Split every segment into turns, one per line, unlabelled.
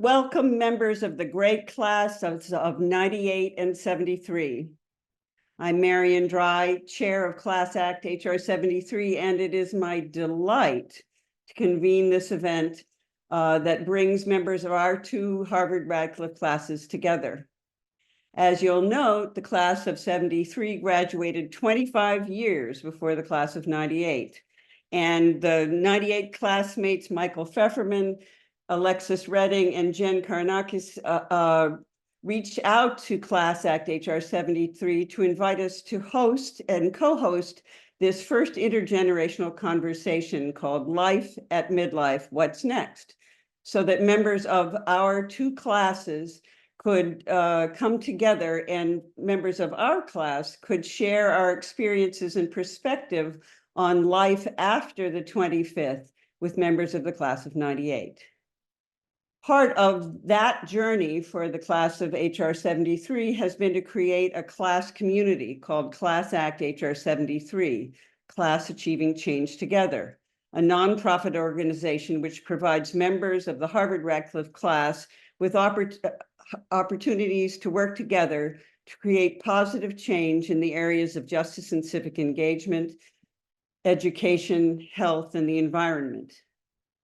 Welcome members of the great class of 98 and 73. I'm Marion Dry, Chair of Class Act HR 73, and it is my delight to convene this event that brings members of our two Harvard Radcliffe classes together. As you'll note, the class of 73 graduated 25 years before the class of 98. And the 98 classmates, Michael Feferman, Alexis Redding, and Jen Karnakis reached out to Class Act HR 73 to invite us to host and co-host this first intergenerational conversation called Life at Midlife, What's Next? So that members of our two classes could come together and members of our class could share our experiences and perspective on life after the 25th with members of the class of 98. Part of that journey for the class of HR 73 has been to create a class community called Class Act HR 73, Class Achieving Change Together, a nonprofit organization which provides members of the Harvard Radcliffe class with opportunities to work together to create positive change in the areas of justice and civic engagement, education, health, and the environment.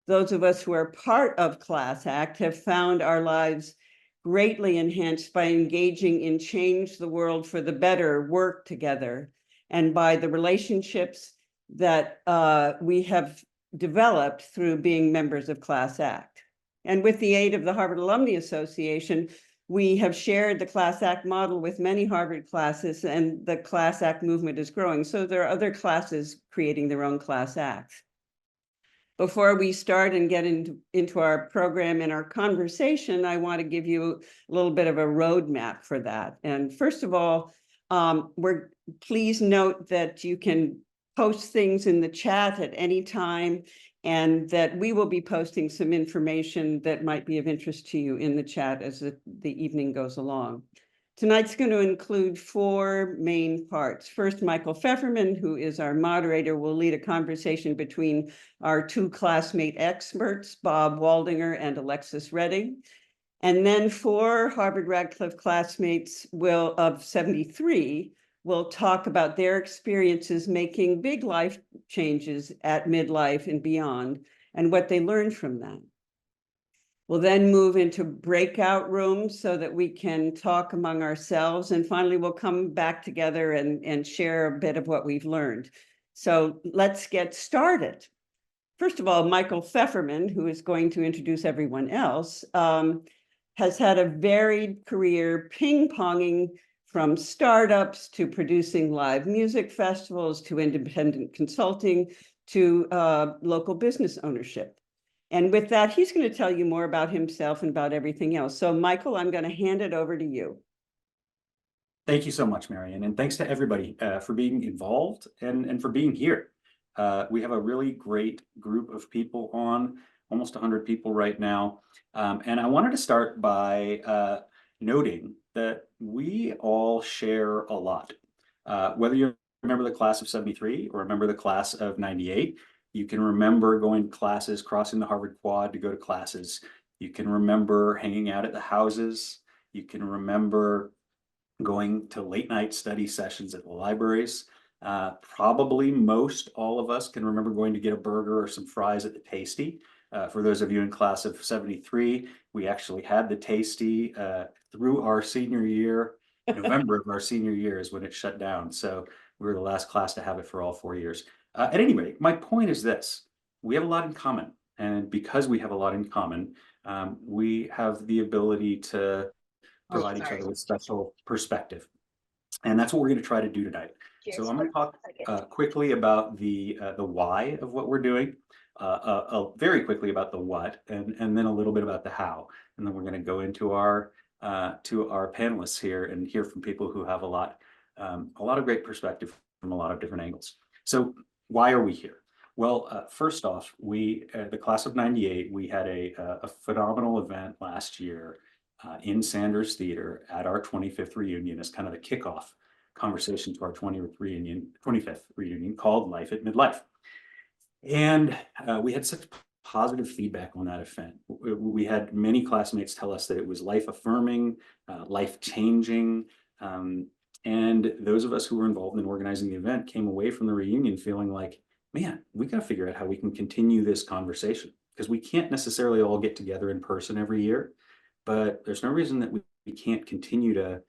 Those of us who are part of Class Act have found our lives greatly enhanced by engaging in change the world for the better work together and by the relationships that we have developed through being members of Class Act. And with the aid of the Harvard Alumni Association, we have shared the Class Act model with many Harvard classes, and the Class Act movement is growing. So there are other classes creating their own Class Acts. Before we start and get into our program and our conversation, I want to give you a little bit of a roadmap for that. And first of all, please note that you can post things in the chat at any time, and that we will be posting some information that might be of interest to you in the chat as the evening goes along. Tonight's going to include four main parts. First, Michael Feferman, who is our moderator, will lead a conversation between our two classmate experts, Bob Waldinger and Alexis Redding. And then four Harvard Radcliffe classmates of 73 will talk about their experiences making big life changes at midlife and beyond, and what they learned from that. We'll then move into breakout rooms so that we can talk among ourselves. And finally, we'll come back together and share a bit of what we've learned. So let's get started. First of all, Michael Feferman, who is going to introduce everyone else, has had a varied career ping-ponging from startups to producing live music festivals to independent consulting to local business ownership. And with that, he's going to tell you more about himself and about everything else. So Michael, I'm going to hand it over to you.
Thank you so much, Marion. And thanks to everybody for being involved and for being here. We have a really great group of people on, almost 100 people right now. And I wanted to start by noting that we all share a lot. Whether you're a member of the class of 73 or a member of the class of 98, you can remember going to classes, crossing the Harvard Quad to go to classes. You can remember hanging out at the houses. You can remember going to late night study sessions at the libraries. Probably most all of us can remember going to get a burger or some fries at the Tasty. For those of you in class of 73, we actually had the Tasty through our senior year. November of our senior year is when it shut down. So we were the last class to have it for all 4 years. At any rate, my point is this: we have a lot in common. And because we have a lot in common, we have the ability to provide each other with special perspective. And that's what we're going to try to do tonight. So I'm going to talk quickly about the why of what we're doing, very quickly about the what, and then a little bit about the how. And then we're going to go into our panelists here and hear from people who have a lot of great perspective from a lot of different angles. So why are we here? Well, first off, the class of 98, we had a phenomenal event last year in Sanders Theater at our 25th reunion as kind of the kickoff conversation to our 25th reunion called Life at Midlife. And we had such positive feedback on that event. We had many classmates tell us that it was life affirming, life changing. And those of us who were involved in organizing the event came away from the reunion feeling like, man, we got to figure out how we can continue this conversation, because we can't necessarily all get together in person every year, but there's no reason that we can't continue to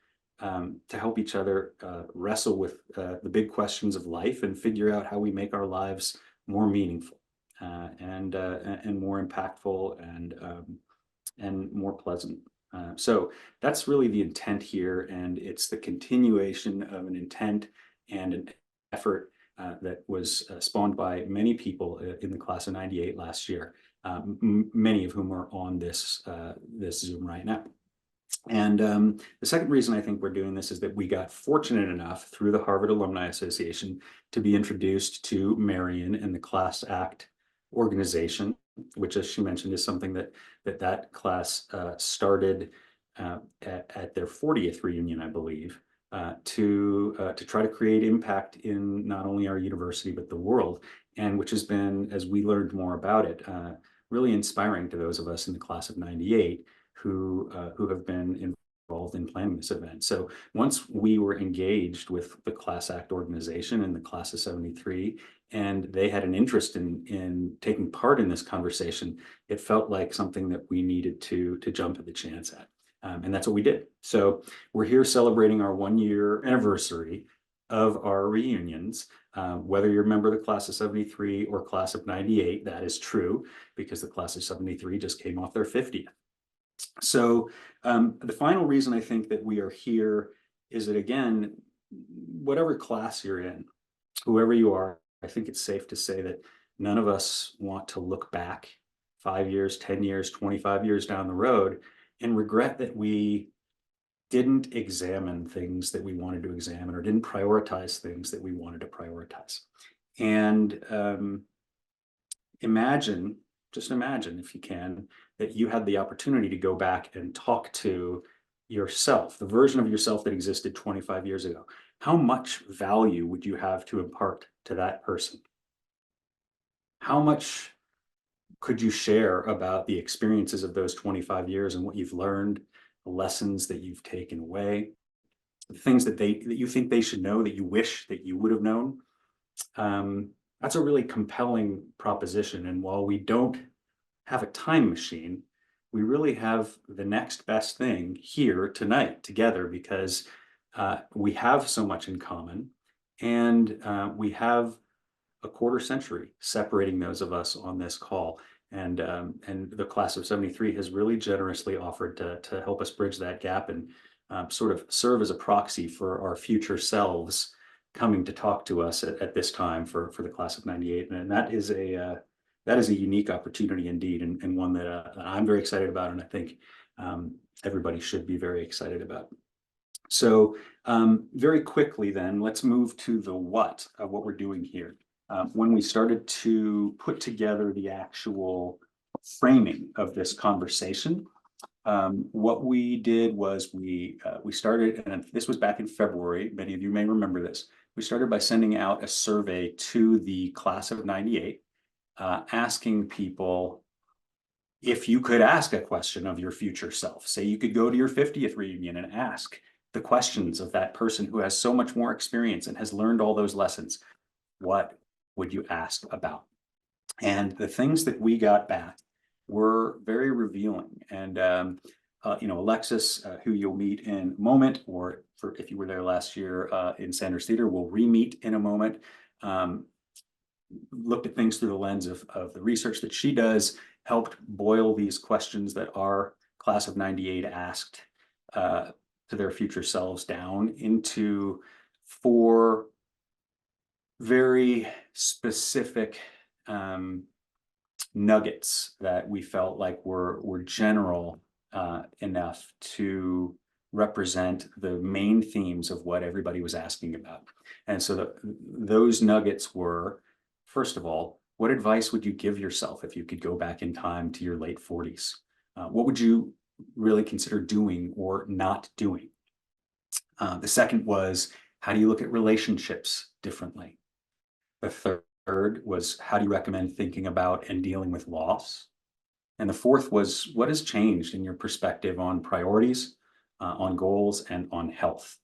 help each other wrestle with the big questions of life and figure out how we make our lives more meaningful and more impactful and more pleasant. So that's really the intent here, and it's the continuation of an intent and an effort that was spawned by many people in the class of '98 last year, many of whom are on this Zoom right now. And the second reason I think we're doing this is that we got fortunate enough through the Harvard Alumni Association to be introduced to Marion and the Class Act organization, which, as she mentioned, is something that class started at their 40th reunion, I believe, to try to create impact in not only our university but the world, and which has been, as we learned more about it, really inspiring to those of us in the class of '98 who have been involved in planning this event. So once we were engaged with the Class Act organization and the class of '73, and they had an interest in taking part in this conversation, it felt like something that we needed to jump at the chance at. And that's what we did. So we're here celebrating our 1-year anniversary of our reunions. Whether you're a member of the class of '73 or class of '98, that is true, because the class of '73 just came off their 50th. So the final reason I think that we are here is that, again, whatever class you're in, whoever you are, I think it's safe to say that none of us want to look back 5 years, 10 years, 25 years down the road and regret that we didn't examine things that we wanted to examine or didn't prioritize things that we wanted to prioritize. And just imagine, if you can, that you had the opportunity to go back and talk to yourself, the version of yourself that existed 25 years ago. How much value would you have to impart to that person? How much could you share about the experiences of those 25 years and what you've learned, the lessons that you've taken away, the things that you think they should know that you wish that you would have known? That's a really compelling proposition. And while we don't have a time machine, we really have the next best thing here tonight together, because we have so much in common, and we have a quarter century separating those of us on this call. And the class of '73 has really generously offered to help us bridge that gap and sort of serve as a proxy for our future selves coming to talk to us at this time for the class of '98. And that is a unique opportunity indeed, and one that I'm very excited about, and I think everybody should be very excited about. So very quickly then, let's move to the what of what we're doing here. When we started to put together the actual framing of this conversation, what we did was we started, and this was back in February, many of you may remember this, we started by sending out a survey to the class of '98, asking people if you could ask a question of your future self. Say you could go to your 50th reunion and ask the questions of that person who has so much more experience and has learned all those lessons. What would you ask about? And the things that we got back were very revealing. And Alexis, who you'll meet in a moment, or if you were there last year in Sanders Theater, we'll re-meet in a moment, looked at things through the lens of the research that she does, helped boil these questions that our class of '98 asked to their future selves down into 4 very specific nuggets that we felt like were general enough to represent the main themes of what everybody was asking about. And so those nuggets were, first of all, what advice would you give yourself if you could go back in time to your late 40s? What would you really consider doing or not doing? The second was, how do you look at relationships differently? The third was, how do you recommend thinking about and dealing with loss? And the fourth was, what has changed in your perspective on priorities, on goals, and on health?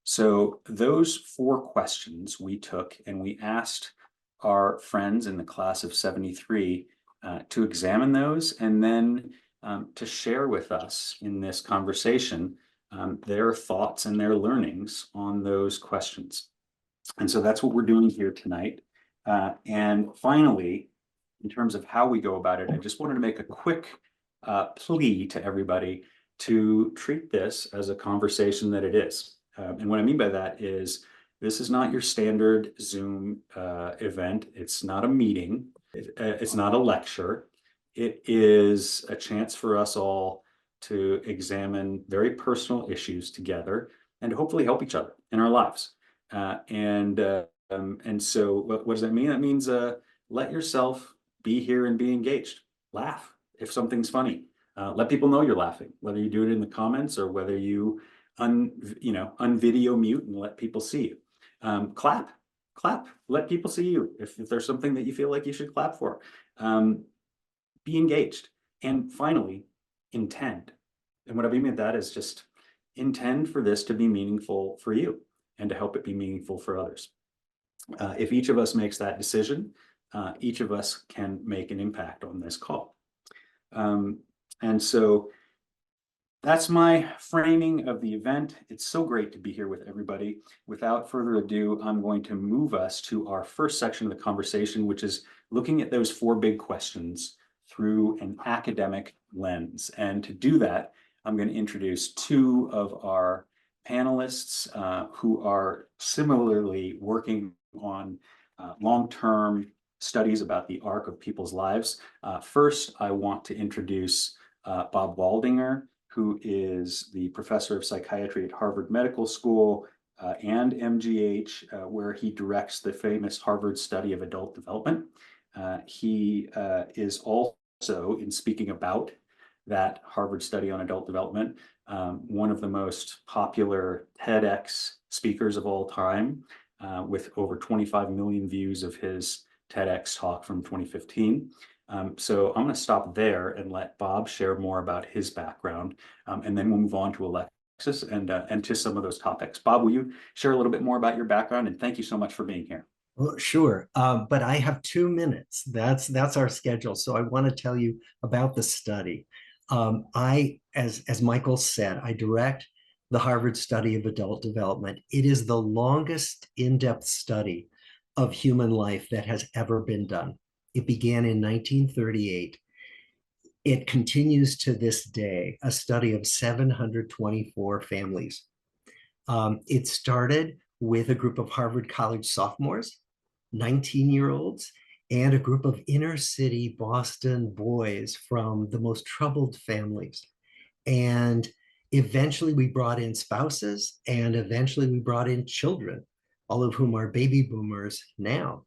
So those 4 questions we took and we asked our friends in the class of 73 to examine those, and then to share with us in this conversation their thoughts and their learnings on those questions. And so that's what we're doing here tonight. And finally, in terms of how we go about it, I just wanted to make a quick plea to everybody to treat this as a conversation that it is. And what I mean by that is, this is not your standard Zoom event. It's not a meeting. It's not a lecture. It is a chance for us all to examine very personal issues together and hopefully help each other in our lives. And so what does that mean? That means let yourself be here and be engaged. Laugh if something's funny. Let people know you're laughing, whether you do it in the comments or whether you unvideo mute and let people see you. Clap, let people see you. If there's something that you feel like you should clap for, be engaged. And finally, intend. And what I mean by that is just intend for this to be meaningful for you and to help it be meaningful for others. If each of us makes that decision, each of us can make an impact on this call. And so that's my framing of the event. It's so great to be here with everybody. Without further ado, I'm going to move us to our first section of the conversation, which is looking at those 4 big questions through an academic lens. And to do that, I'm going to introduce 2 of our panelists who are similarly working on long-term studies about the arc of people's lives. First, I want to introduce Bob Waldinger, who is the professor of psychiatry at Harvard Medical School and MGH, where he directs the famous Harvard study of adult development. He is also, in speaking about that Harvard study on adult development, one of the most popular TEDx speakers of all time, with over 25 million views of his TEDx talk from 2015. So I'm going to stop there and let Bob share more about his background, and then we'll move on to Alexis and to some of those topics. Bob, will you share a little bit more about your background? And thank you so much for being here.
Well, sure, but I have 2 minutes. That's our schedule. So I want to tell you about the study. As Michael said, I direct the Harvard study of adult development. It is the longest in-depth study of human life that has ever been done. It began in 1938. It continues to this day, a study of 724 families. It started with a group of Harvard College sophomores, 19-year-olds, and a group of inner city Boston boys from the most troubled families. And eventually we brought in spouses, and eventually we brought in children, all of whom are baby boomers now.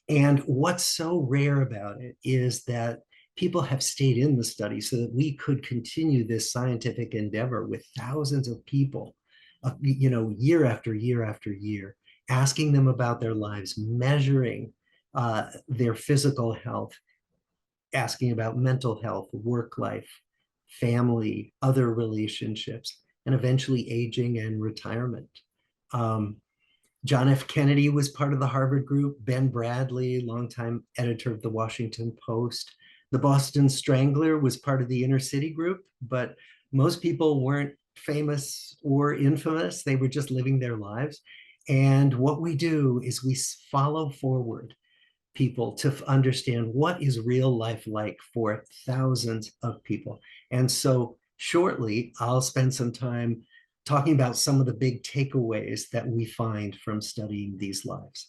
And what's so rare about it is that people have stayed in the study so that we could continue this scientific endeavor with thousands of people, year after year after year, asking them about their lives, measuring their physical health, asking about mental health, work life, family, other relationships, and eventually aging and retirement. John F. Kennedy was part of the Harvard group. Ben Bradley, longtime editor of the Washington Post. The Boston Strangler was part of the inner city group, but most people weren't famous or infamous. They were just living their lives. And what we do is we follow forward people to understand what is real life like for thousands of people. And so shortly, I'll spend some time talking about some of the big takeaways that we find from studying these lives.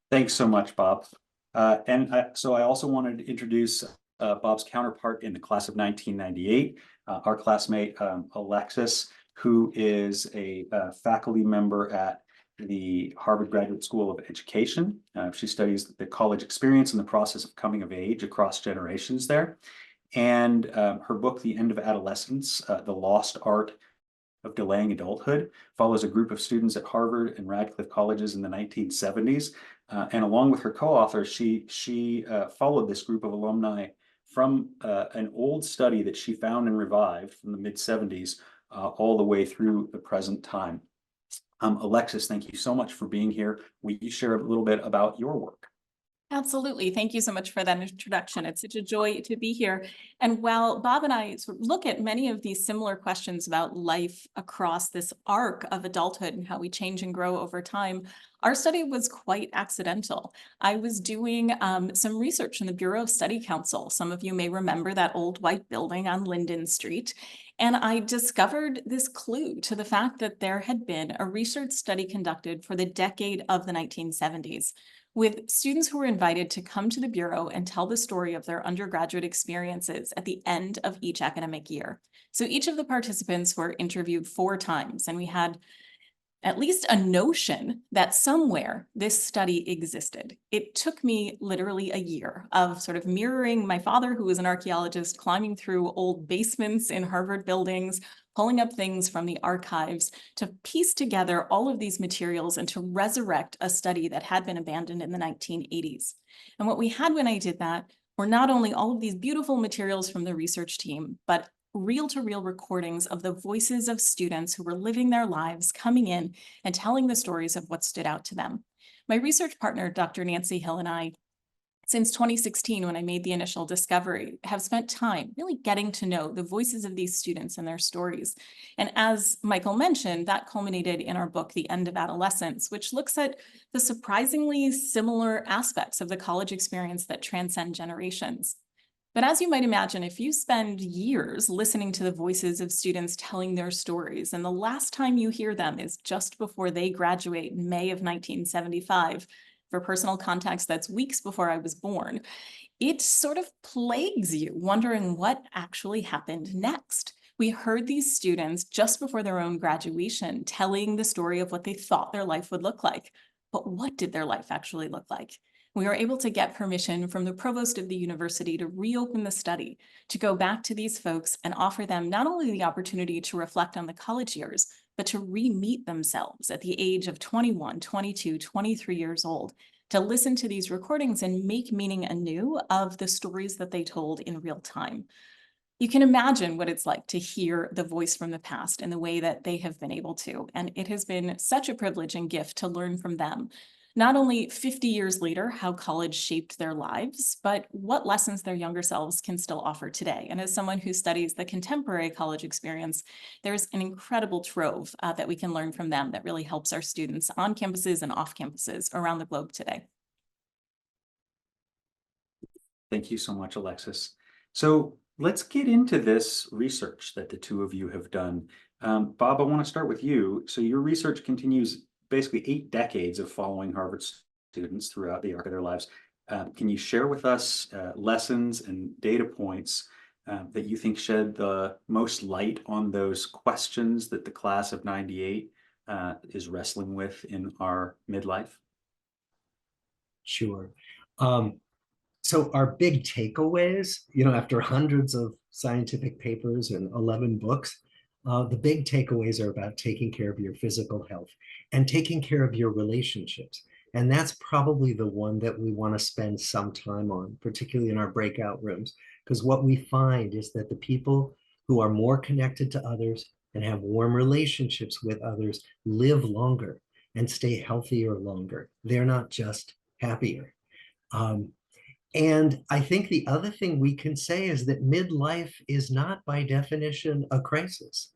Thanks so much, Bob. So I also wanted to introduce Bob's counterpart in the class of 1998, our classmate, Alexis, who is a faculty member at the Harvard Graduate School of Education. She studies the college experience and the process of coming of age across generations there. And her book, The End of Adolescence, The Lost Art of Delaying Adulthood, follows a group of students at Harvard and Radcliffe colleges in the 1970s. And along with her co-author, she followed this group of alumni from an old study that she found and revived from the mid-70s all the way through the present time. Alexis, thank you so much for being here. Will you share a little bit about your work?
Absolutely. Thank you so much for that introduction. It's such a joy to be here. And while Bob and I sort of look at many of these similar questions about life across this arc of adulthood and how we change and grow over time, our study was quite accidental. I was doing some research in the Bureau of Study Council. Some of you may remember that old white building on Linden Street. And I discovered this clue to the fact that there had been a research study conducted for the decade of the 1970s. With students who were invited to come to the Bureau and tell the story of their undergraduate experiences at the end of each academic year. So each of the participants were interviewed 4 times, and we had at least a notion that somewhere this study existed. It took me literally a year of sort of mirroring my father, who was an archaeologist, climbing through old basements in Harvard buildings, pulling up things from the archives to piece together all of these materials and to resurrect a study that had been abandoned in the 1980s. And what we had when I did that were not only all of these beautiful materials from the research team, but reel-to-reel recordings of the voices of students who were living their lives, coming in and telling the stories of what stood out to them. My research partner, Dr. Nancy Hill, and I, since 2016, when I made the initial discovery, have spent time really getting to know the voices of these students and their stories. And as Michael mentioned, that culminated in our book, The End of Adolescence, which looks at the surprisingly similar aspects of the college experience that transcend generations. But as you might imagine, if you spend years listening to the voices of students telling their stories, and the last time you hear them is just before they graduate in May of 1975, for personal context, that's weeks before I was born, it sort of plagues you, wondering what actually happened next. We heard these students just before their own graduation telling the story of what they thought their life would look like. But what did their life actually look like? We were able to get permission from the provost of the university to reopen the study, to go back to these folks and offer them not only the opportunity to reflect on the college years, but to re-meet themselves at the age of 21, 22, 23 years old, to listen to these recordings and make meaning anew of the stories that they told in real time. You can imagine what it's like to hear the voice from the past in the way that they have been able to, and it has been such a privilege and gift to learn from them. Not only 50 years later, how college shaped their lives, but what lessons their younger selves can still offer today. And as someone who studies the contemporary college experience, there's an incredible trove that we can learn from them that really helps our students on campuses and off campuses around the globe today.
Thank you so much, Alexis. So let's get into this research that the two of you have done. Bob, I want to start with you. So your research continues basically 8 decades of following Harvard students throughout the arc of their lives. Can you share with us lessons and data points that you think shed the most light on those questions that the class of 98 is wrestling with in our midlife?
Sure. So our big takeaways, after hundreds of scientific papers and 11 books, the big takeaways are about taking care of your physical health and taking care of your relationships. And that's probably the one that we want to spend some time on, particularly in our breakout rooms, because what we find is that the people who are more connected to others and have warm relationships with others live longer and stay healthier longer. They're not just happier. And I think the other thing we can say is that midlife is not by definition a crisis.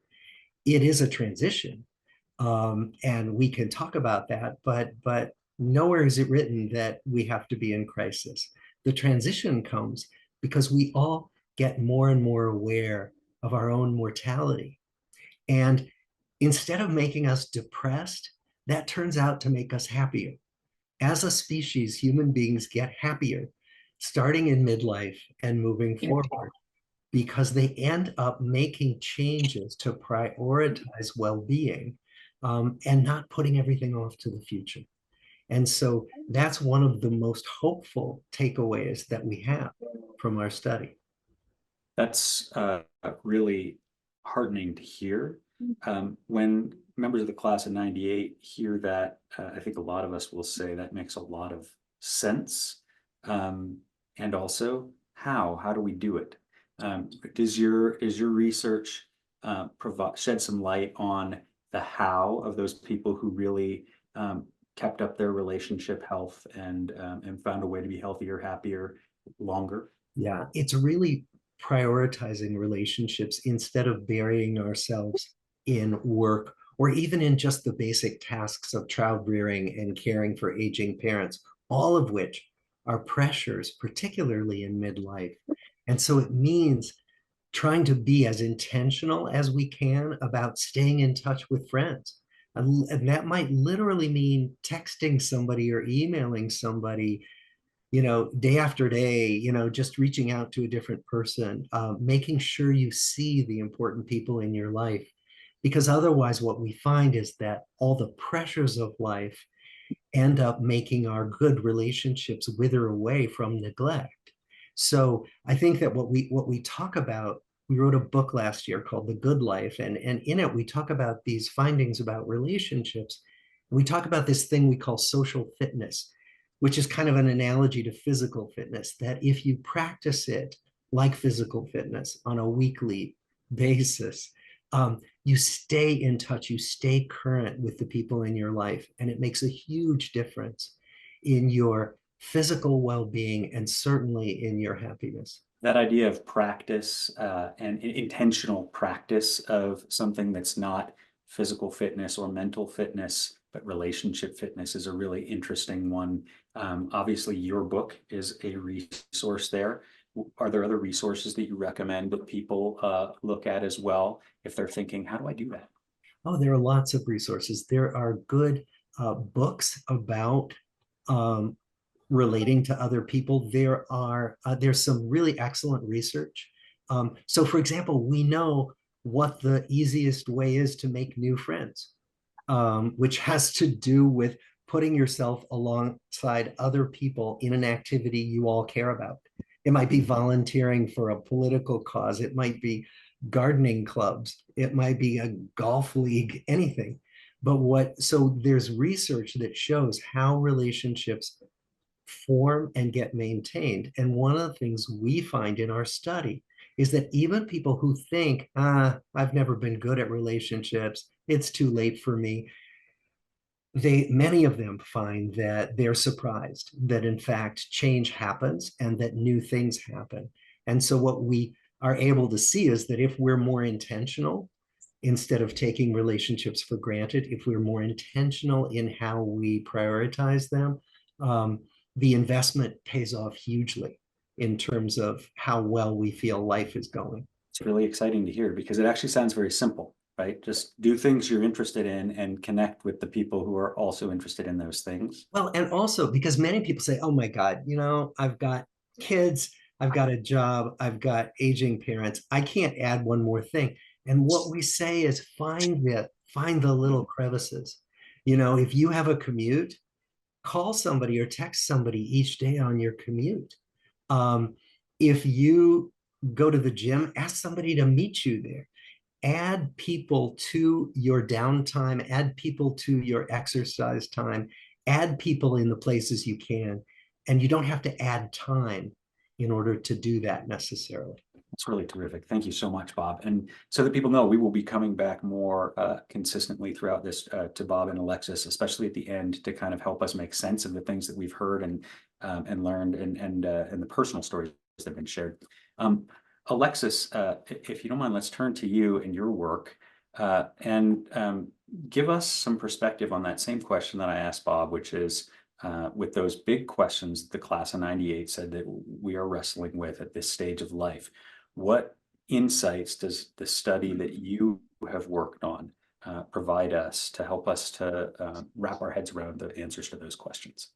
It is a transition. And we can talk about that, but nowhere is it written that we have to be in crisis. The transition comes because we all get more and more aware of our own mortality. And instead of making us depressed, that turns out to make us happier. As a species, human beings get happier starting in midlife and moving forward, because they end up making changes to prioritize well-being and not putting everything off to the future. And so that's one of the most hopeful takeaways that we have from our study.
That's really heartening to hear. When members of the class of 98 hear that, I think a lot of us will say that makes a lot of sense. And also, how do we do it? Is your research shed some light on the how of those people who really kept up their relationship health and found a way to be healthier, happier, longer?
Yeah, it's really prioritizing relationships instead of burying ourselves in work or even in just the basic tasks of child rearing and caring for aging parents, all of which are pressures, particularly in midlife. And so it means trying to be as intentional as we can about staying in touch with friends. And that might literally mean texting somebody or emailing somebody, day after day, just reaching out to a different person, making sure you see the important people in your life. Because otherwise, what we find is that all the pressures of life end up making our good relationships wither away from neglect. So I think that what we talk about, we wrote a book last year called The Good Life, and in it we talk about these findings about relationships. We talk about this thing we call social fitness, which is kind of an analogy to physical fitness, that if you practice it like physical fitness on a weekly basis, you stay in touch, you stay current with the people in your life, and it makes a huge difference in your physical well-being and certainly in your happiness.
That idea of practice and intentional practice of something that's not physical fitness or mental fitness, but relationship fitness is a really interesting one. Obviously, your book is a resource there. Are there other resources that you recommend that people look at as well if they're thinking, how do I do that?
Oh, there are lots of resources. There are good books about relating to other people. There's some really excellent research. So for example, we know what the easiest way is to make new friends, which has to do with putting yourself alongside other people in an activity you all care about. It might be volunteering for a political cause. It might be gardening clubs. It might be a golf league, anything. So there's research that shows how relationships form and get maintained. And one of the things we find in our study is that even people who think, I've never been good at relationships, it's too late for me, many of them find that they're surprised that in fact change happens and that new things happen. And so what we are able to see is that if we're more intentional, instead of taking relationships for granted, if we're more intentional in how we prioritize them, the investment pays off hugely in terms of how well we feel life is going.
It's really exciting to hear because it actually sounds very simple, right? Just do things you're interested in and connect with the people who are also interested in those things.
Well, and also because many people say, oh my God, I've got kids, I've got a job, I've got aging parents, I can't add one more thing. And what we say is find the little crevices. If you have a commute, call somebody or text somebody each day on your commute. If you go to the gym, ask somebody to meet you there. Add people to your downtime, add people to your exercise time, add people in the places you can. And you don't have to add time in order to do that necessarily.
That's really terrific. Thank you so much, Bob. And so that people know, we will be coming back more consistently throughout this to Bob and Alexis, especially at the end, to kind of help us make sense of the things that we've heard and learned and the personal stories that have been shared. Alexis, if you don't mind, let's turn to you and your work and give us some perspective on that same question that I asked Bob, which is with those big questions the class of 98 said that we are wrestling with at this stage of life. What insights does the study that you have worked on provide us to help us to wrap our heads around the answers to those questions?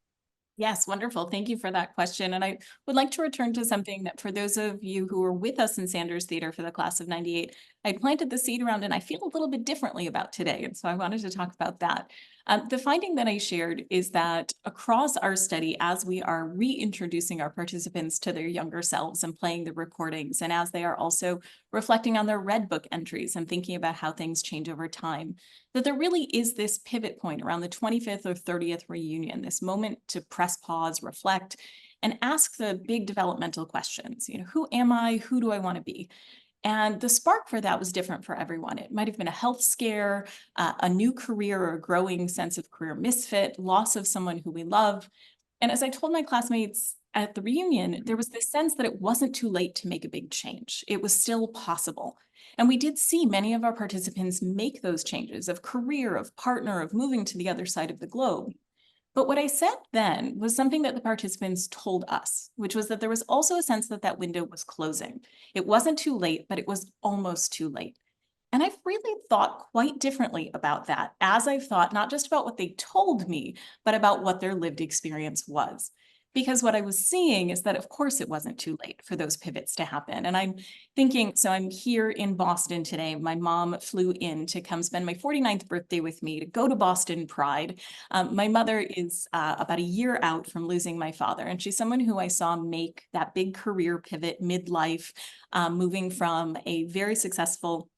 Yes, wonderful. Thank you for that question. And I would like to return to something that for those of you who were with us in Sanders Theater for the class of 98, I planted the seed around and I feel a little bit differently about today. And so I wanted to talk about that. The finding that I shared is that across our study, as we are reintroducing our participants to their younger selves and playing the recordings, and as they are also reflecting on their Red Book entries and thinking about how things change over time, that there really is this pivot point around the 25th or 30th reunion, this moment to press pause, reflect, and ask the big developmental questions. Who am I? Who do I want to be? And the spark for that was different for everyone. It might have been a health scare, a new career, or a growing sense of career misfit, loss of someone who we love. And as I told my classmates at the reunion, there was this sense that it wasn't too late to make a big change. It was still possible. And we did see many of our participants make those changes of career, of partner, of moving to the other side of the globe. But what I said then was something that the participants told us, which was that there was also a sense that that window was closing. It wasn't too late, but it was almost too late. And I've really thought quite differently about that, as I've thought not just about what they told me, but about what their lived experience was. Because what I was seeing is that, of course, it wasn't too late for those pivots to happen. And I'm thinking, so I'm here in Boston today. My mom flew in to come spend my 49th birthday with me to go to Boston Pride. My mother is about a year out from losing my father, and she's someone who I saw make that big career pivot midlife, moving from a very successful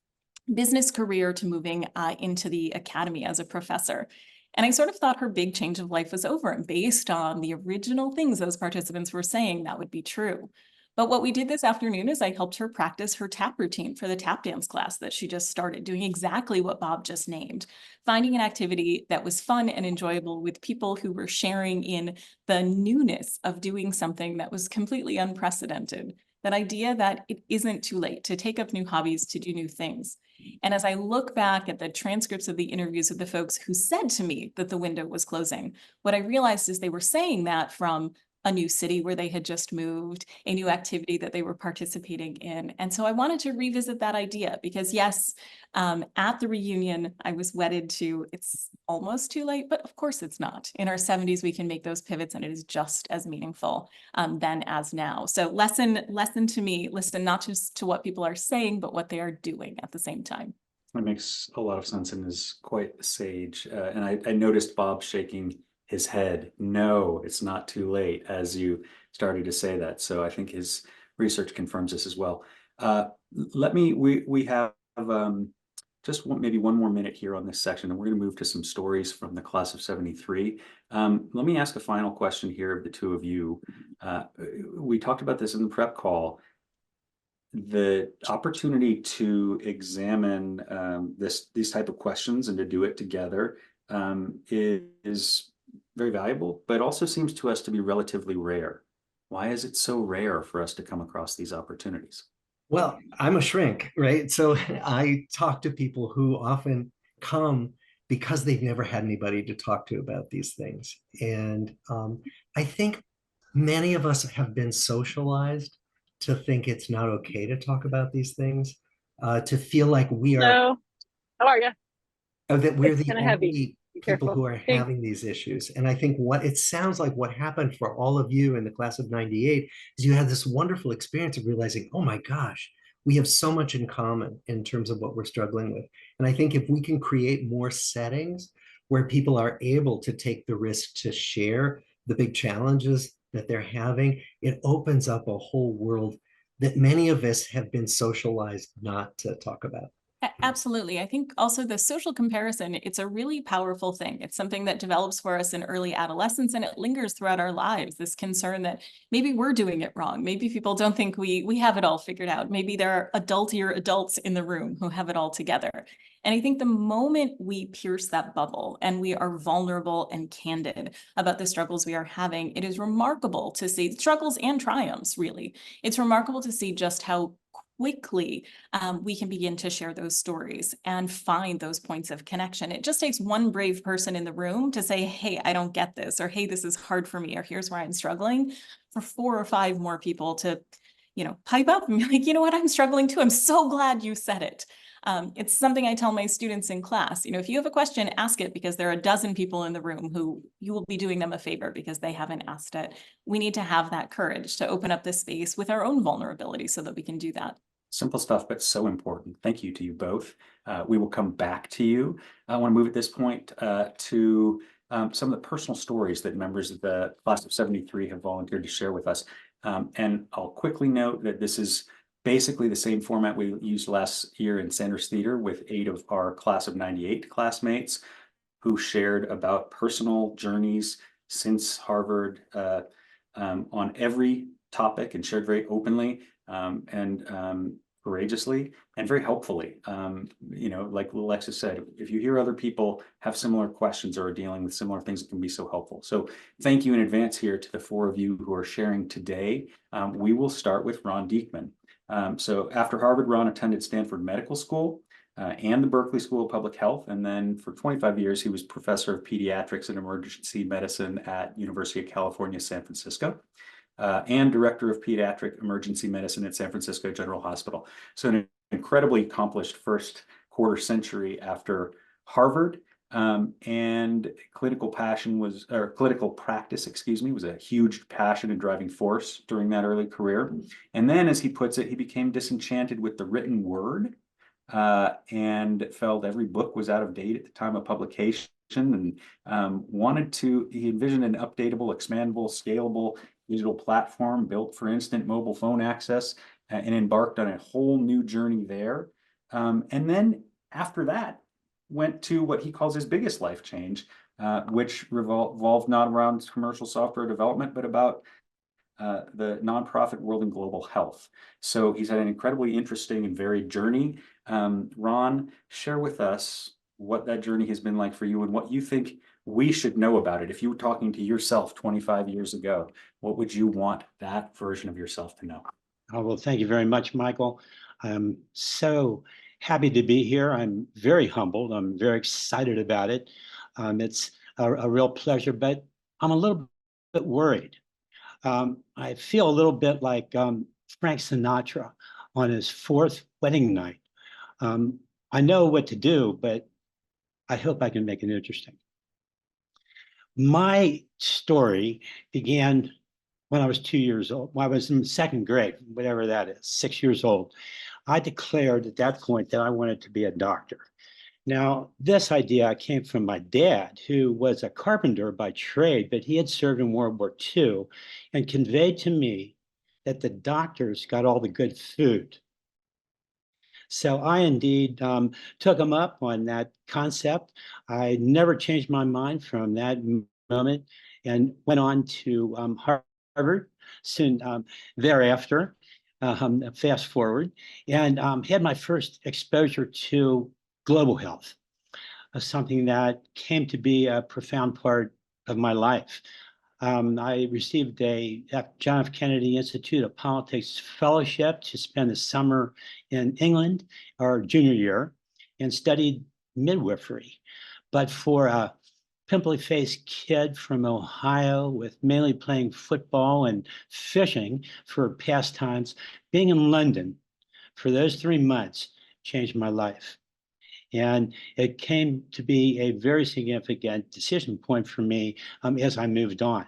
business career to moving into the academy as a professor. And I sort of thought her big change of life was over, and based on the original things those participants were saying, that would be true. But what we did this afternoon is I helped her practice her tap routine for the tap dance class that she just started, doing exactly what Bob just named, finding an activity that was fun and enjoyable with people who were sharing in the newness of doing something that was completely unprecedented. That idea that it isn't too late to take up new hobbies, to do new things. And as I look back at the transcripts of the interviews with the folks who said to me that the window was closing, what I realized is they were saying that from a new city where they had just moved, a new activity that they were participating in. And so I wanted to revisit that idea because yes, at the reunion, I was wedded to it's almost too late, but of course it's not. In our 70s, we can make those pivots and it is just as meaningful then as now. So lesson to me, listen not just to what people are saying, but what they are doing at the same time.
That makes a lot of sense and is quite sage. And I noticed Bob shaking his head. No, it's not too late as you started to say that. So I think his research confirms this as well. We have just maybe one more minute here on this section, and we're going to move to some stories from the class of 73. Let me ask a final question here of the two of you. We talked about this in the prep call. The opportunity to examine these type of questions and to do it together is very valuable, but also seems to us to be relatively rare. Why is it so rare for us to come across these opportunities?
Well, I'm a shrink, right? So I talk to people who often come because they've never had anybody to talk to about these things. And I think many of us have been socialized to think it's not okay to talk about these things, to feel like we are.
Hello. How are you?
That we're
It's
the
kind of heavy.
only
Be
people
careful.
who are
Thanks.
having these issues. And I think what it sounds like what happened for all of you in the class of 98 is you had this wonderful experience of realizing, oh my gosh, we have so much in common in terms of what we're struggling with. And I think if we can create more settings where people are able to take the risk to share the big challenges that they're having, it opens up a whole world that many of us have been socialized not to talk about.
Absolutely. I think also the social comparison, it's a really powerful thing. It's something that develops for us in early adolescence and it lingers throughout our lives. This concern that maybe we're doing it wrong. Maybe people don't think we have it all figured out. Maybe there are adultier adults in the room who have it all together. And I think the moment we pierce that bubble and we are vulnerable and candid about the struggles we are having, it is remarkable to see struggles and triumphs, really. It's remarkable to see just how quickly we can begin to share those stories and find those points of connection. It just takes one brave person in the room to say, hey, I don't get this, or hey, this is hard for me, or here's where I'm struggling, for 4 or 5 more people to, pipe up and be like, you know what, I'm struggling too. I'm so glad you said it. It's something I tell my students in class, if you have a question, ask it, because there are a dozen people in the room who you will be doing them a favor because they haven't asked it. We need to have that courage to open up this space with our own vulnerability so that we can do that.
Simple stuff, but so important. Thank you to you both. We will come back to you. I want to move at this point to some of the personal stories that members of the class of 73 have volunteered to share with us. And I'll quickly note that this is basically the same format we used last year in Sanders Theater with 8 of our class of 98 classmates who shared about personal journeys since Harvard on every topic and shared very openly and courageously and very helpfully. You know, like Alexis said, if you hear other people have similar questions or are dealing with similar things, it can be so helpful. So thank you in advance here to the 4 of you who are sharing today. We will start with Ron Dieckmann. So after Harvard, Ron attended Stanford Medical School and the Berkeley School of Public Health. And then for 25 years, he was professor of pediatrics and emergency medicine at University of California, San Francisco. And director of pediatric emergency medicine at San Francisco General Hospital. So an incredibly accomplished first quarter century after Harvard. And clinical practice, was a huge passion and driving force during that early career. And then, as he puts it, he became disenchanted with the written word and felt every book was out of date at the time of publication and he envisioned an updatable, expandable, scalable digital platform built for instant mobile phone access and embarked on a whole new journey there. And then after that, went to what he calls his biggest life change, which revolved not around commercial software development, but about the nonprofit world and global health. So he's had an incredibly interesting and varied journey. Ron, share with us what that journey has been like for you and what you think we should know about it. If you were talking to yourself 25 years ago, what would you want that version of yourself to know?
Oh, well, thank you very much, Michael. I'm so happy to be here. I'm very humbled. I'm very excited about it. It's a real pleasure, but I'm a little bit worried. I feel a little bit like Frank Sinatra on his 4th wedding night. I know what to do, but I hope I can make it interesting. My story began when I was 2 years old. When I was in 2nd grade, whatever that is, 6 years old. I declared at that point that I wanted to be a doctor. Now, this idea came from my dad, who was a carpenter by trade, but he had served in World War II and conveyed to me that the doctors got all the good food. So I indeed took him up on that concept. I never changed my mind from that moment and went on to Harvard soon thereafter, fast forward, and had my first exposure to global health, something that came to be a profound part of my life. I received a John F. Kennedy Institute of Politics Fellowship to spend the summer in England, our junior year, and studied midwifery. But for a pimply-faced kid from Ohio with mainly playing football and fishing for pastimes, being in London for those 3 months changed my life. And it came to be a very significant decision point for me as I moved on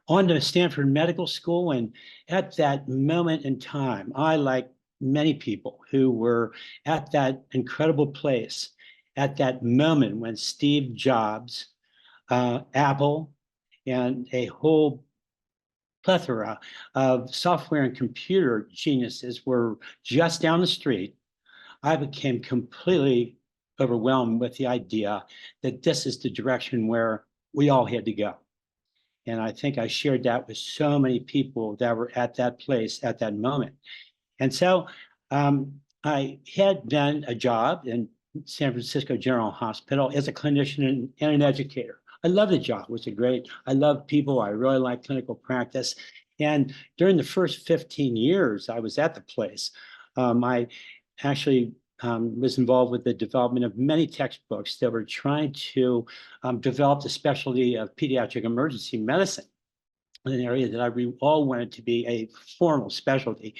to Stanford Medical School. And at that moment in time, I, like many people who were at that incredible place, at that moment when Steve Jobs, Apple, and a whole plethora of software and computer geniuses were just down the street, I became completely overwhelmed with the idea that this is the direction where we all had to go. And I think I shared that with so many people that were at that place at that moment. And so I had done a job in San Francisco General Hospital as a clinician and an educator. I loved the job. It was I loved people. I really liked clinical practice. And during the first 15 years I was at the place, I actually was involved with the development of many textbooks that were trying to develop the specialty of pediatric emergency medicine, an area that we all wanted to be a formal specialty.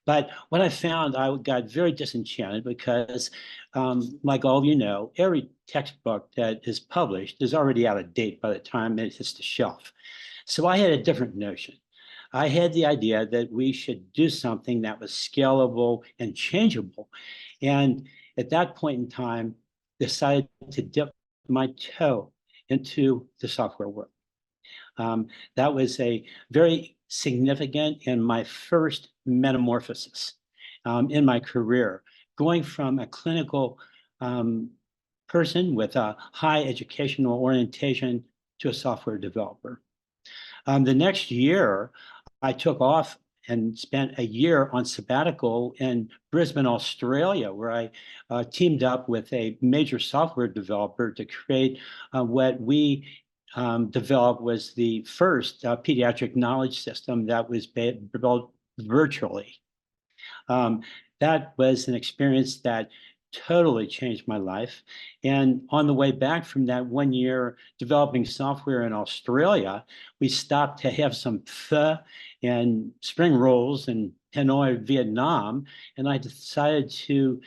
But what I found, I got very disenchanted because, like all of you know, every textbook that is published is already out of date by the time it hits the shelf. So I had a different notion. I had the idea that we should do something that was scalable and changeable. And at that point in time, decided to dip my toe into the software world. That was a very significant and my first metamorphosis in my career, going from a clinical person with a high educational orientation to a software developer. The next year, I took off and spent a year on sabbatical in Brisbane, Australia, where I teamed up with a major software developer to create what we developed was the first pediatric knowledge system that was built virtually. That was an experience that totally changed my life. And on the way back from that 1 year developing software in Australia, we stopped to have some pho and spring rolls in Hanoi, Vietnam. And I decided to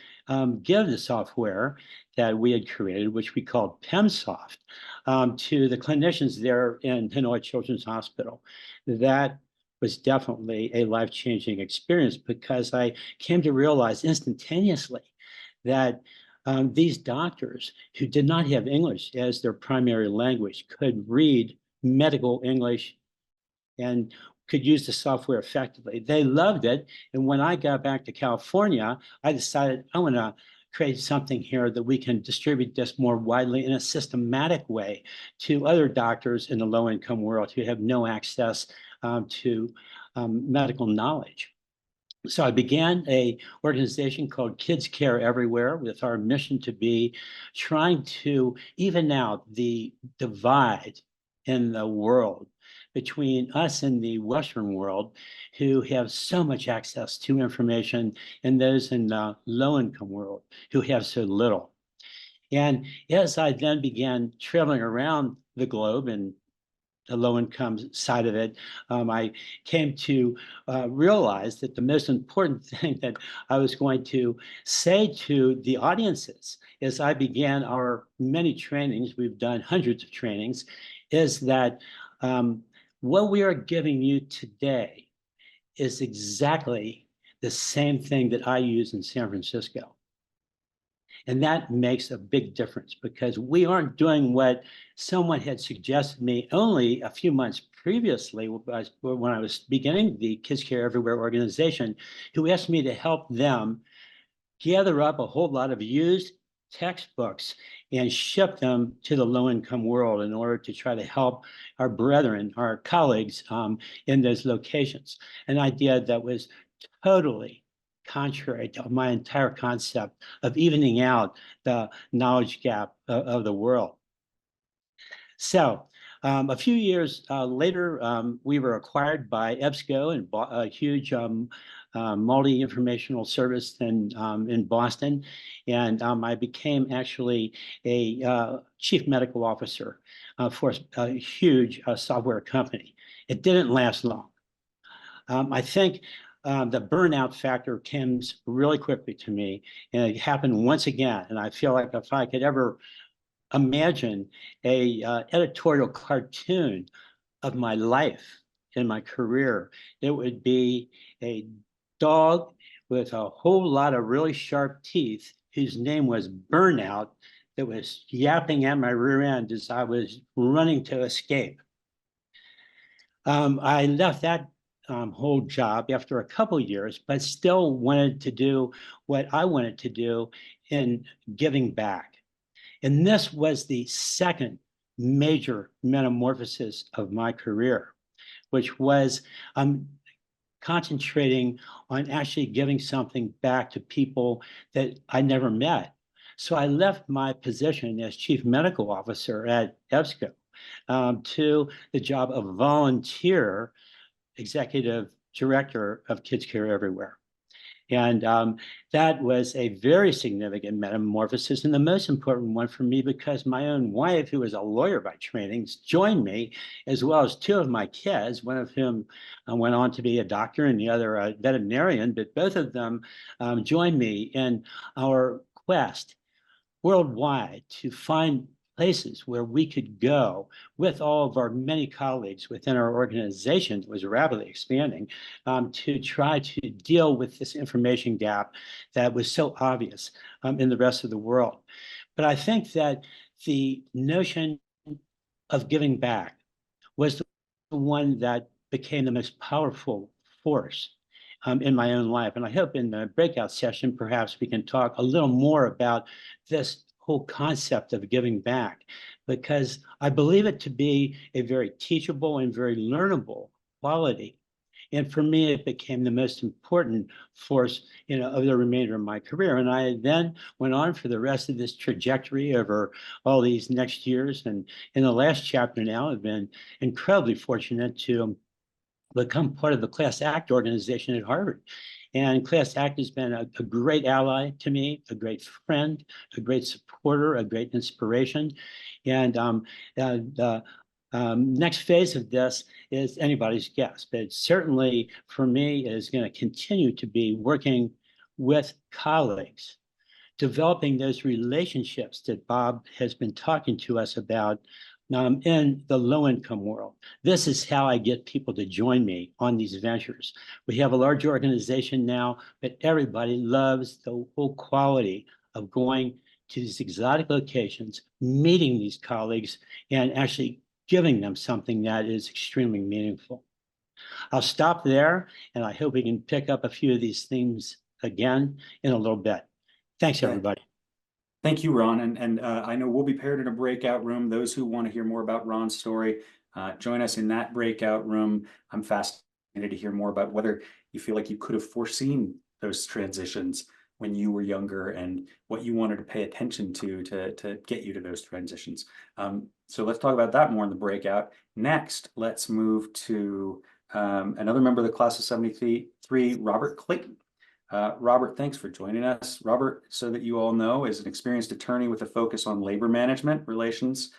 give the software that we had created, which we called PEMSoft, to the clinicians there in Hanoi Children's Hospital. That was definitely a life-changing experience because I came to realize instantaneously that these doctors who did not have English as their primary language could read medical English and could use the software effectively. They loved it. And when I got back to California, I decided I want to create something here that we can distribute this more widely in a systematic way to other doctors in the low-income world who have no access to medical knowledge. So I began an organization called Kids Care Everywhere with our mission to be trying to even out the divide in the world between us and the Western world who have so much access to information and those in the low-income world who have so little. And as I then began traveling around the globe and the low-income side of it, I came to realize that the most important thing that I was going to say to the audiences as I began our many trainings, we've done hundreds of trainings, is that what we are giving you today is exactly the same thing that I use in San Francisco. And that makes a big difference because we aren't doing what someone had suggested me only a few months previously when I was beginning the Kids Care Everywhere organization, who asked me to help them gather up a whole lot of used textbooks and ship them to the low-income world in order to try to help our brethren, our colleagues in those locations. An idea that was totally contrary to my entire concept of evening out the knowledge gap of the world. So a few years later, we were acquired by EBSCO, and a huge multi-informational service in Boston. And I became actually a chief medical officer for a huge software company. It didn't last long. I think the burnout factor comes really quickly to me, and it happened once again. And I feel like if I could ever imagine a editorial cartoon of my life in my career, it would be a dog with a whole lot of really sharp teeth whose name was Burnout that was yapping at my rear end as I was running to escape. I left that whole job after a couple years, but still wanted to do what I wanted to do in giving back. And this was the second major metamorphosis of my career, which was concentrating on actually giving something back to people that I never met. So I left my position as chief medical officer at EBSCO to the job of volunteer executive director of Kids Care Everywhere. And that was a very significant metamorphosis, and the most important one for me because my own wife, who was a lawyer by training, joined me, as well as two of my kids, one of whom went on to be a doctor and the other a veterinarian, but both of them joined me in our quest worldwide to find places where we could go with all of our many colleagues within our organization that was rapidly expanding, to try to deal with this information gap that was so obvious in the rest of the world. But I think that the notion of giving back was the one that became the most powerful force in my own life. And I hope in the breakout session, perhaps we can talk a little more about this whole concept of giving back, because I believe it to be a very teachable and very learnable quality. And for me, it became the most important force, of the remainder of my career. And I then went on for the rest of this trajectory over all these next years. And in the last chapter now, I've been incredibly fortunate to become part of the Class Act organization at Harvard. And Class Act has been a great ally to me, a great friend, a great supporter, a great inspiration. And the next phase of this is anybody's guess, but certainly for me is going to continue to be working with colleagues, developing those relationships that Bob has been talking to us about in the low-income world. This is how I get people to join me on these ventures. We have a large organization now, but everybody loves the whole quality of going to these exotic locations, meeting these colleagues, and actually giving them something that is extremely meaningful. I'll stop there, and I hope we can pick up a few of these themes again in a little bit. Thanks, everybody.
Thank you, Ron. And I know we'll be paired in a breakout room. Those who want to hear more about Ron's story, join us in that breakout room. I'm fascinated to hear more about whether you feel like you could have foreseen those transitions when you were younger and what you wanted to pay attention to get you to those transitions. So let's talk about that more in the breakout. Next, let's move to another member of the class of 73, Robert Clayton. Robert, thanks for joining us. Robert, so that you all know, is an experienced attorney with a focus on labor management, relations,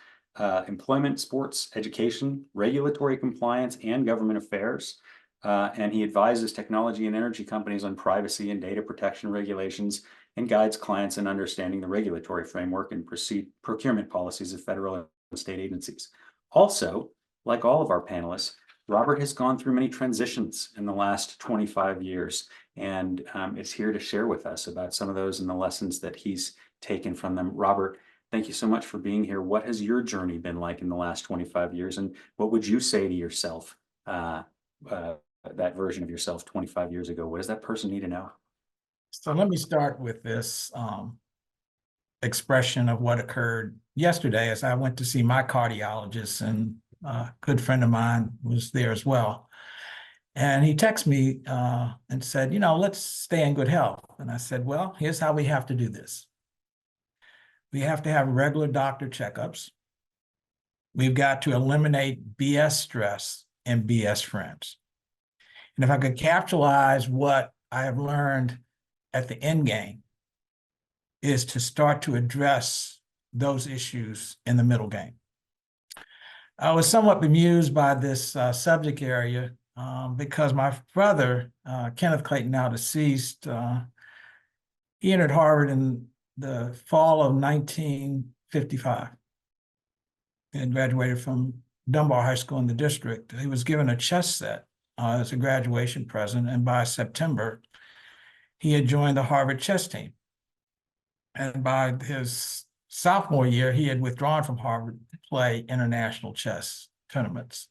employment, sports, education, regulatory compliance, and government affairs. And he advises technology and energy companies on privacy and data protection regulations and guides clients in understanding the regulatory framework and procurement policies of federal and state agencies. Also, like all of our panelists, Robert has gone through many transitions in the last 25 years and is here to share with us about some of those and the lessons that he's taken from them. Robert, thank you so much for being here. What has your journey been like in the last 25 years? And what would you say to yourself, that version of yourself 25 years ago? What does that person need to know?
So let me start with this expression of what occurred yesterday as I went to see my cardiologist, and a good friend of mine was there as well. And he texted me and said, let's stay in good health. And I said, well, here's how we have to do this. We have to have regular doctor checkups. We've got to eliminate BS stress and BS friends. And if I could capitalize what I have learned at the end game, is to start to address those issues in the middle game. I was somewhat bemused by this subject area because my brother, Kenneth Clayton, now deceased, he entered Harvard in the fall of 1955 and graduated from Dunbar High School in the district. He was given a chess set as a graduation present, and by September, he had joined the Harvard chess team. And by his sophomore year, he had withdrawn from Harvard to play international chess tournaments.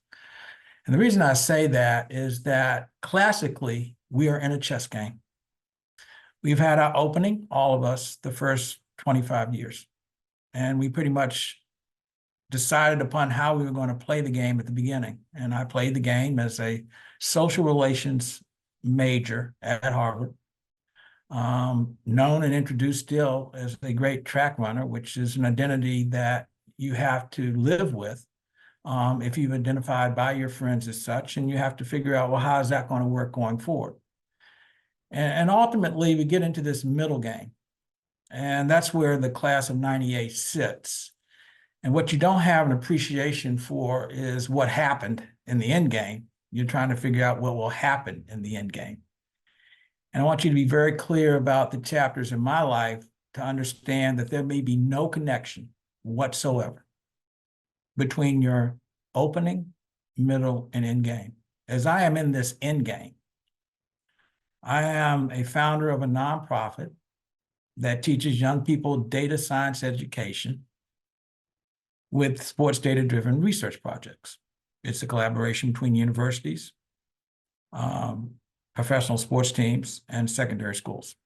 And the reason I say that is that classically, we are in a chess game. We've had our opening, all of us, the first 25 years. And we pretty much decided upon how we were going to play the game at the beginning. And I played the game as a social relations major at Harvard. Known and introduced still as a great track runner, which is an identity that you have to live with if you've identified by your friends as such, and you have to figure out, well, how is that going to work going forward? And ultimately, we get into this middle game, and that's where the class of 98 sits. And what you don't have an appreciation for is what happened in the end game. You're trying to figure out what will happen in the end game. And I want you to be very clear about the chapters in my life to understand that there may be no connection whatsoever between your opening, middle, and end game. As I am in this end game, I am a founder of a nonprofit that teaches young people data science education with sports data-driven research projects. It's a collaboration between universities, professional sports teams, and secondary schools.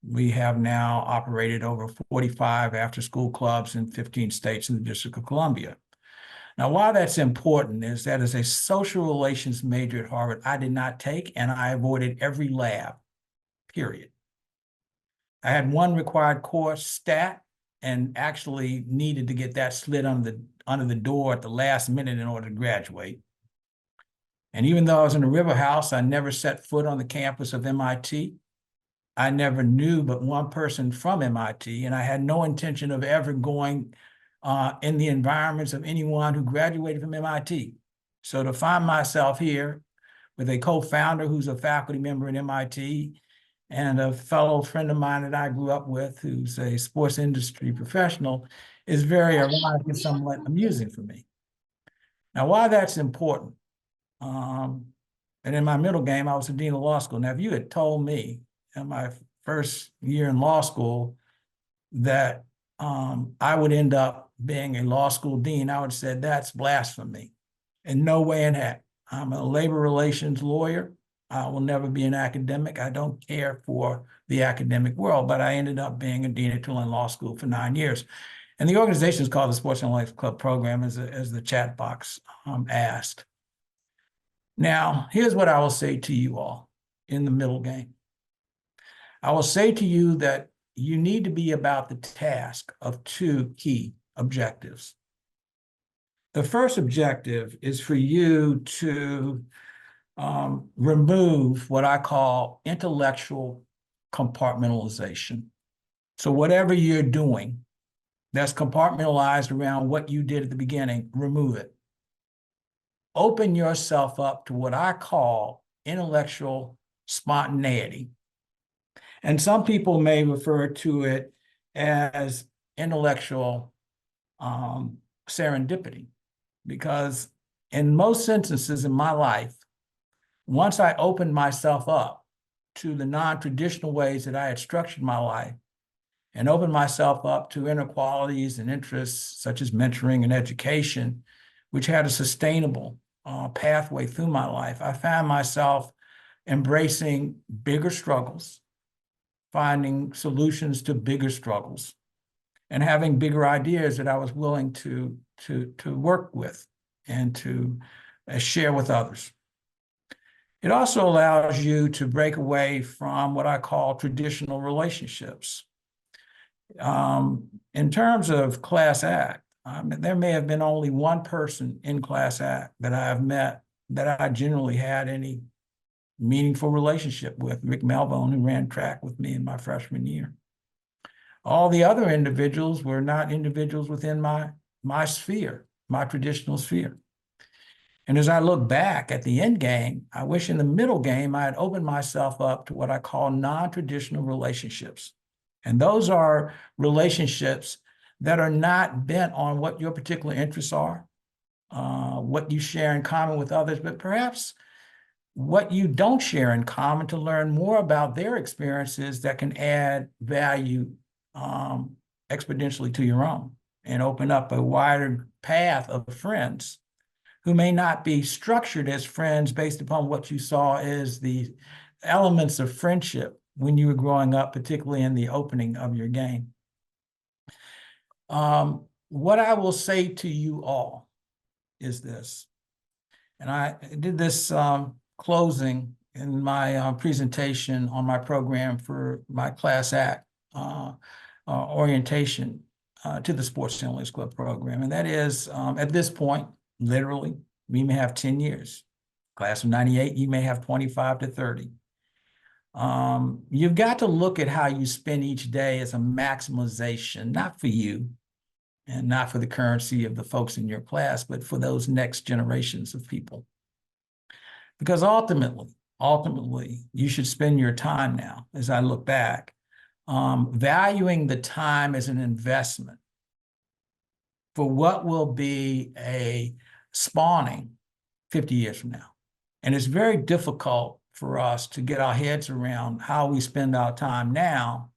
We have now operated over 45 after-school clubs in 15 states in the District of Columbia. Now, why that's important is that as a social relations major at Harvard, I did not take, and I avoided every lab, period. I had one required course, stat, and actually needed to get that slid under the door at the last minute in order to graduate. And even though I was in the River House, I never set foot on the campus of MIT. I never knew but one person from MIT, and I had no intention of ever going in the environments of anyone who graduated from MIT. So to find myself here with a co-founder who's a faculty member at MIT and a fellow friend of mine that I grew up with who's a sports industry professional is very ironic and somewhat amusing for me. Now, why that's important, and in my middle game, I was the dean of law school. Now, if you had told me in my first year in law school that I would end up being a law school dean, I would have said that's blasphemy. In no way in heck. I'm a labor relations lawyer. I will never be an academic. I don't care for the academic world, but I ended up being a dean at Tulane Law School for 9 years. And the organization is called the Sports Analytics Club Program, as the chat box asked. Now, here's what I will say to you all in the middle game. I will say to you that you need to be about the task of two key objectives. The first objective is for you to remove what I call intellectual compartmentalization. So whatever you're doing that's compartmentalized around what you did at the beginning, remove it. Open yourself up to what I call intellectual spontaneity. And some people may refer to it as intellectual serendipity, because in most instances in my life, once I opened myself up to the non-traditional ways that I had structured my life and opened myself up to inequalities and interests such as mentoring and education, which had a sustainable pathway through my life, I found myself embracing bigger struggles, finding solutions to bigger struggles, and having bigger ideas that I was willing to work with and to share with others. It also allows you to break away from what I call traditional relationships. In terms of class act, there may have been only one person in class act that I have met that I generally had any meaningful relationship with, Rick Melvone, who ran track with me in my freshman year. All the other individuals were not individuals within my sphere, my traditional sphere. And as I look back at the end game, I wish in the middle game I had opened myself up to what I call non-traditional relationships. And those are relationships that are not bent on what your particular interests are, what you share in common with others, but perhaps what you don't share in common, to learn more about their experiences that can add value exponentially to your own and open up a wider path of friends who may not be structured as friends based upon what you saw as the elements of friendship when you were growing up, particularly in the opening of your game. What I will say to you all is this, and I did this closing in my presentation on my program for my class act orientation to the Sports Analytics Club program. And that is, at this point, literally, we may have 10 years. Class of 98, you may have 25 to 30. You've got to look at how you spend each day as a maximization, not for you and not for the currency of the folks in your class, but for those next generations of people. Because ultimately, you should spend your time now, as I look back, valuing the time as an investment for what will be a spawning 50 years from now. And it's very difficult for us to get our heads around how we spend our time now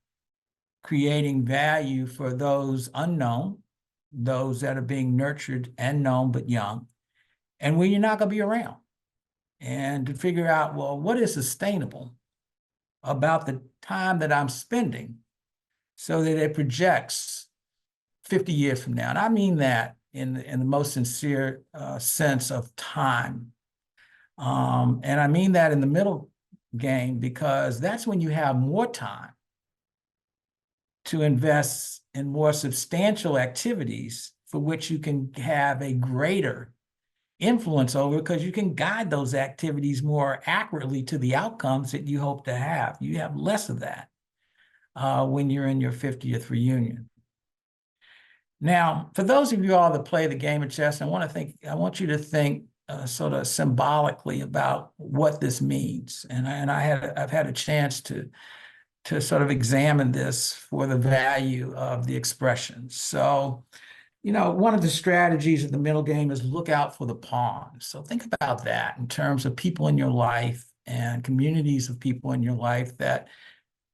creating value for those unknown, those that are being nurtured and known but young, and when you're not going to be around. And to figure out, well, what is sustainable about the time that I'm spending so that it projects 50 years from now. And I mean that in the most sincere sense of time. And I mean that in the middle game, because that's when you have more time to invest in more substantial activities for which you can have a greater influence over, because you can guide those activities more accurately to the outcomes that you hope to have. You have less of that when you're in your 50th reunion. Now, for those of you all that play the game of chess, I want you to think sort of symbolically about what this means. And I've had a chance to sort of examine this for the value of the expression. So, you know, one of the strategies of the middle game is look out for the pawns. So think about that in terms of people in your life and communities of people in your life that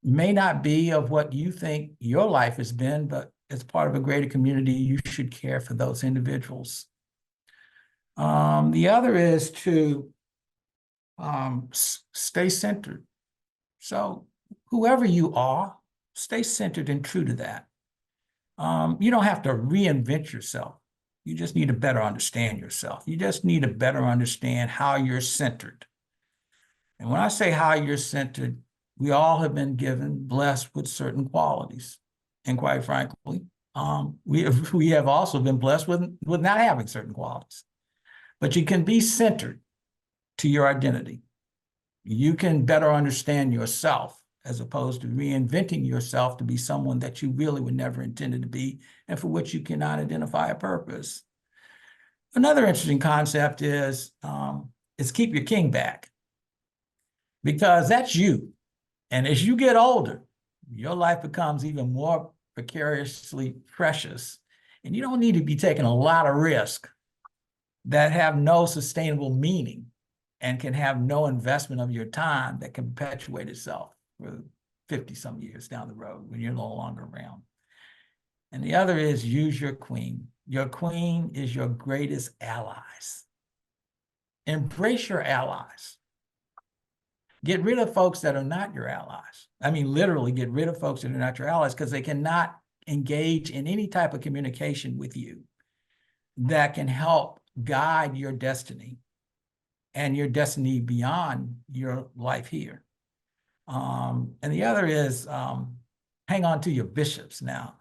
may not be of what you think your life has been, but as part of a greater community, you should care for those individuals. The other is to stay centered. So whoever you are, stay centered and true to that. You don't have to reinvent yourself. You just need to better understand yourself. You just need to better understand how you're centered. And when I say how you're centered, we all have been blessed with certain qualities. And quite frankly, we have also been blessed with not having certain qualities. But you can be centered to your identity. You can better understand yourself as opposed to reinventing yourself to be someone that you really were never intended to be and for which you cannot identify a purpose. Another interesting concept is keep your king back, because that's you. And as you get older, your life becomes even more precariously precious, and you don't need to be taking a lot of risk that have no sustainable meaning and can have no investment of your time that can perpetuate itself for 50-some years down the road when you're no longer around. And the other is use your queen. Your queen is your greatest allies. Embrace your allies. Get rid of folks that are not your allies. I mean, literally get rid of folks that are not your allies, because they cannot engage in any type of communication with you that can help guide your destiny and your destiny beyond your life here. And the other is hang on to your bishops. Now,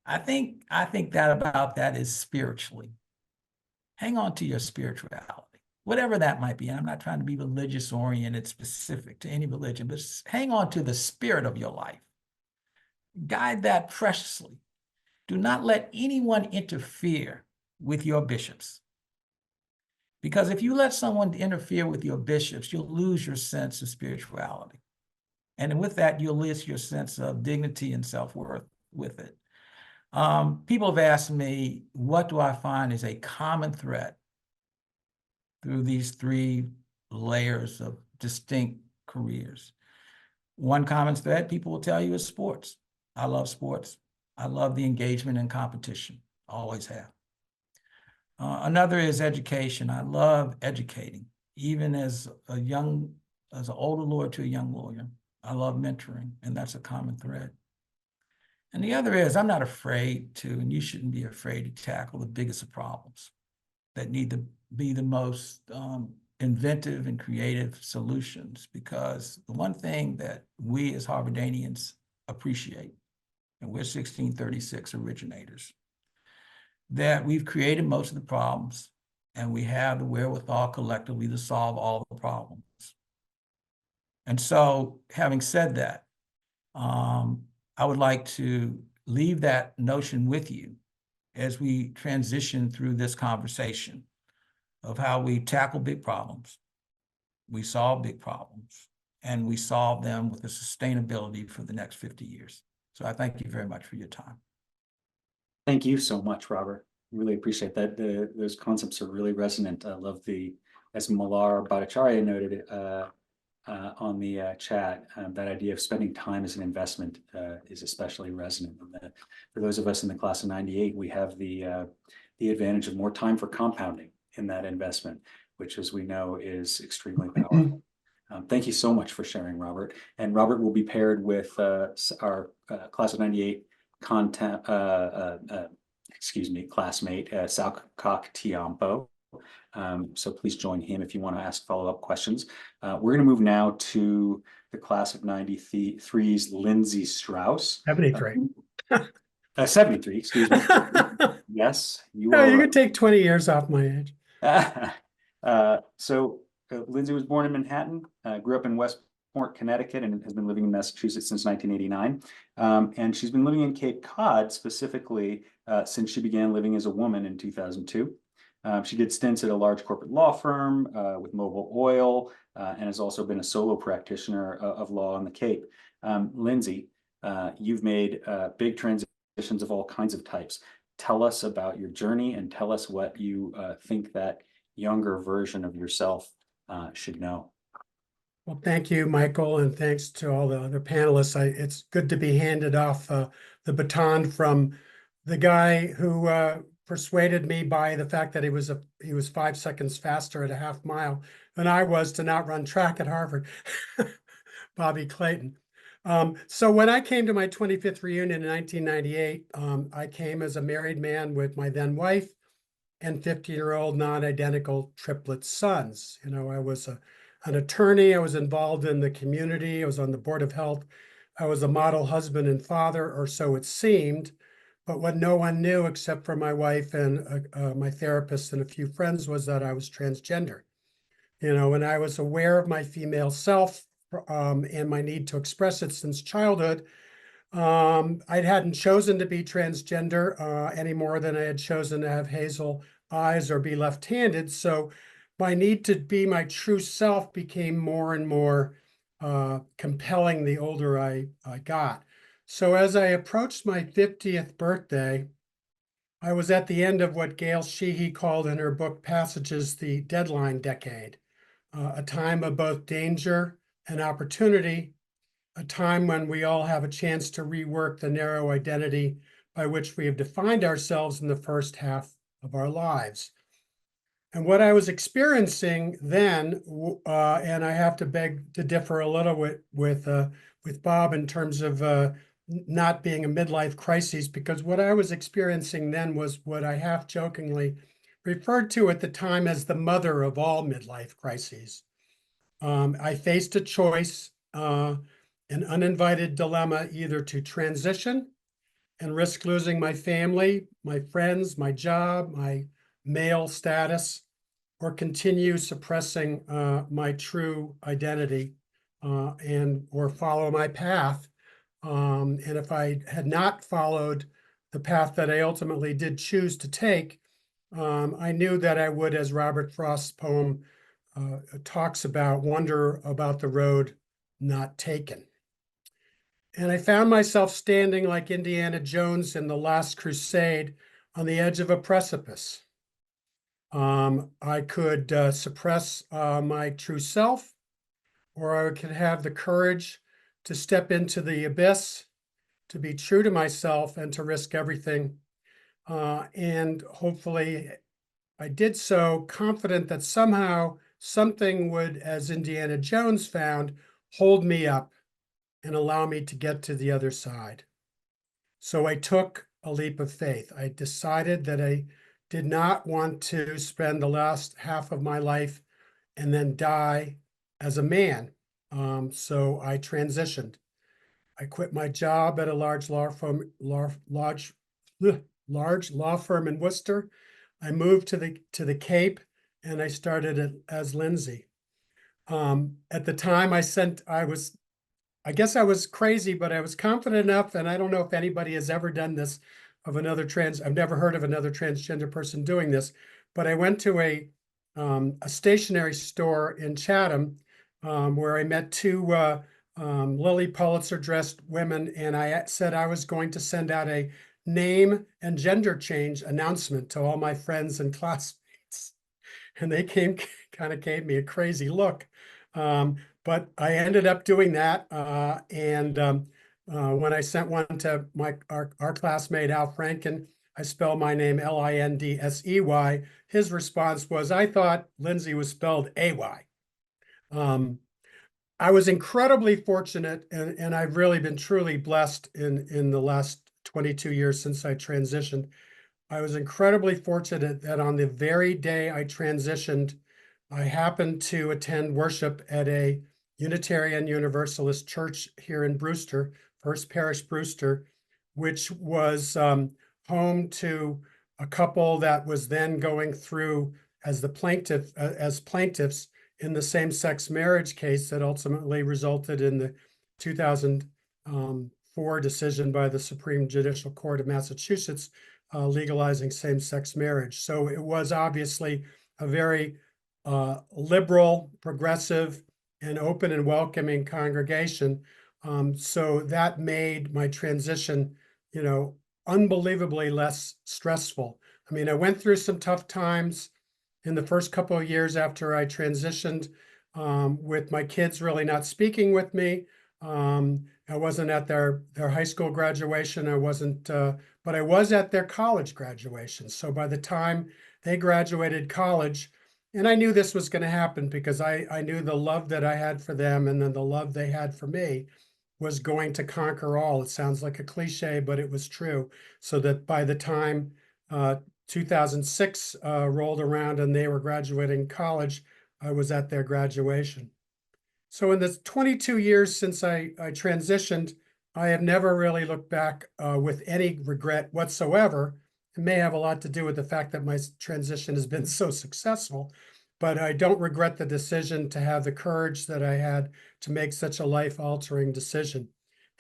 I think that is spiritually. Hang on to your spirituality, whatever that might be. And I'm not trying to be religious oriented specific to any religion, but hang on to the spirit of your life. Guide that preciously. Do not let anyone interfere with your bishops. Because if you let someone interfere with your bishops, you'll lose your sense of spirituality. And with that, you'll lose your sense of dignity and self-worth with it. People have asked me, what do I find is a common thread through these three layers of distinct careers? One common thread, people will tell you, is sports. I love sports. I love the engagement and competition, always have. Another is education. I love educating, even as an older lawyer to a young lawyer. I love mentoring, and that's a common thread. And the other is I'm not afraid to, and you shouldn't be afraid to tackle the biggest of problems that need to be the most inventive and creative solutions, because the one thing that we as Harvardanians appreciate, and we're 1636 originators, that we've created most of the problems and we have the wherewithal collectively to solve all the problems. And so, having said that, I would like to leave that notion with you as we transition through this conversation of how we tackle big problems, we solve big problems, and we solve them with a sustainability for the next 50 years. So I thank you very much for your time.
Thank you so much, Robert. really appreciate that. Those concepts are really resonant. I love as Malar Bhattacharya noted on the chat, that idea of spending time as an investment is especially resonant. For those of us in the class of '98, we have the advantage of more time for compounding in that investment, which, as we know, is extremely powerful. Thank you so much for sharing, Robert. And Robert will be paired with our class of '98 classmate, Salcock Tiampo. So please join him if you want to ask follow-up questions. We're going to move now to the class of '93's Lindsey Straus.
73.
73, excuse me. Yes, you
No,
are
you
right.
could take 20 years off my age.
Lindsey was born in Manhattan, grew up in Westport, Connecticut, and has been living in Massachusetts since 1989. And she's been living in Cape Cod specifically since she began living as a woman in 2002. She did stints at a large corporate law firm with Mobil Oil, and has also been a solo practitioner of law on the Cape. Lindsey, you've made big transitions of all kinds of types. Tell us about your journey and tell us what you think that younger version of yourself should know.
Well, thank you, Michael, and thanks to all the other panelists. It's good to be handed off the baton from the guy who persuaded me by the fact that he was 5 seconds faster at a half mile than I was to not run track at Harvard, Bobby Clayton. So when I came to my 25th reunion in 1998, I came as a married man with my then wife and 15-year-old non-identical triplet sons. You know, I was an attorney. I was involved in the community. I was on the Board of Health. I was a model husband and father, or so it seemed. But what no one knew except for my wife and my therapist and a few friends was that I was transgender. You know, and I was aware of my female self and my need to express it since childhood. I hadn't chosen to be transgender any more than I had chosen to have hazel eyes or be left-handed. So my need to be my true self became more and more compelling the older I got. So as I approached my 50th birthday, I was at the end of what Gail Sheehy called in her book Passages the deadline decade, a time of both danger and opportunity, a time when we all have a chance to rework the narrow identity by which we have defined ourselves in the first half of our lives. And what I was experiencing then, and I have to beg to differ a little with Bob in terms of not being a midlife crisis, because what I was experiencing then was what I half jokingly referred to at the time as the mother of all midlife crises. I faced a choice, an uninvited dilemma, either to transition and risk losing my family, my friends, my job, my male status, or continue suppressing my true identity or follow my path. And if I had not followed the path that I ultimately did choose to take, I knew that I would, as Robert Frost's poem talks about, wonder about the road not taken. And I found myself standing like Indiana Jones in The Last Crusade on the edge of a precipice. I could suppress my true self, or I could have the courage to step into the abyss, to be true to myself and to risk everything. And hopefully I did so confident that somehow something would, as Indiana Jones found, hold me up and allow me to get to the other side. So I took a leap of faith. I decided that I did not want to spend the last half of my life and then die as a man. So I transitioned. I quit my job at a large law firm in Worcester. I moved to the Cape and I started as Lindsey. At the time I guess I was crazy, but I was confident enough, and I don't know if anybody has ever done this I've never heard of another transgender person doing this, but I went to a stationery store in Chatham where I met two Lily Pulitzer dressed women, and I said I was going to send out a name and gender change announcement to all my friends and classmates. And they kind of gave me a crazy look. But I ended up doing that. When I sent one to our classmate, Al Franken, I spell my name Lindsey. His response was, I thought Lindsey was spelled AY. I was incredibly fortunate, and I've really been truly blessed in the last 22 years since I transitioned. I was incredibly fortunate that on the very day I transitioned, I happened to attend worship at a Unitarian Universalist church here in Brewster, First Parish Brewster, which was home to a couple that was then going through as plaintiffs in the same-sex marriage case that ultimately resulted in the 2004 decision by the Supreme Judicial Court of Massachusetts legalizing same-sex marriage. So it was obviously a very liberal, progressive, and open and welcoming congregation. So that made my transition, unbelievably less stressful. I mean, I went through some tough times in the first couple of years after I transitioned, with my kids really not speaking with me. I wasn't at their high school graduation. I wasn't, but I was at their college graduation. So by the time they graduated college, and I knew this was going to happen because I knew the love that I had for them and then the love they had for me was going to conquer all. It sounds like a cliche, but it was true. So that by the time 2006 rolled around and they were graduating college, I was at their graduation. So in the 22 years since I transitioned, I have never really looked back with any regret whatsoever. It may have a lot to do with the fact that my transition has been so successful, but I don't regret the decision to have the courage that I had to make such a life-altering decision.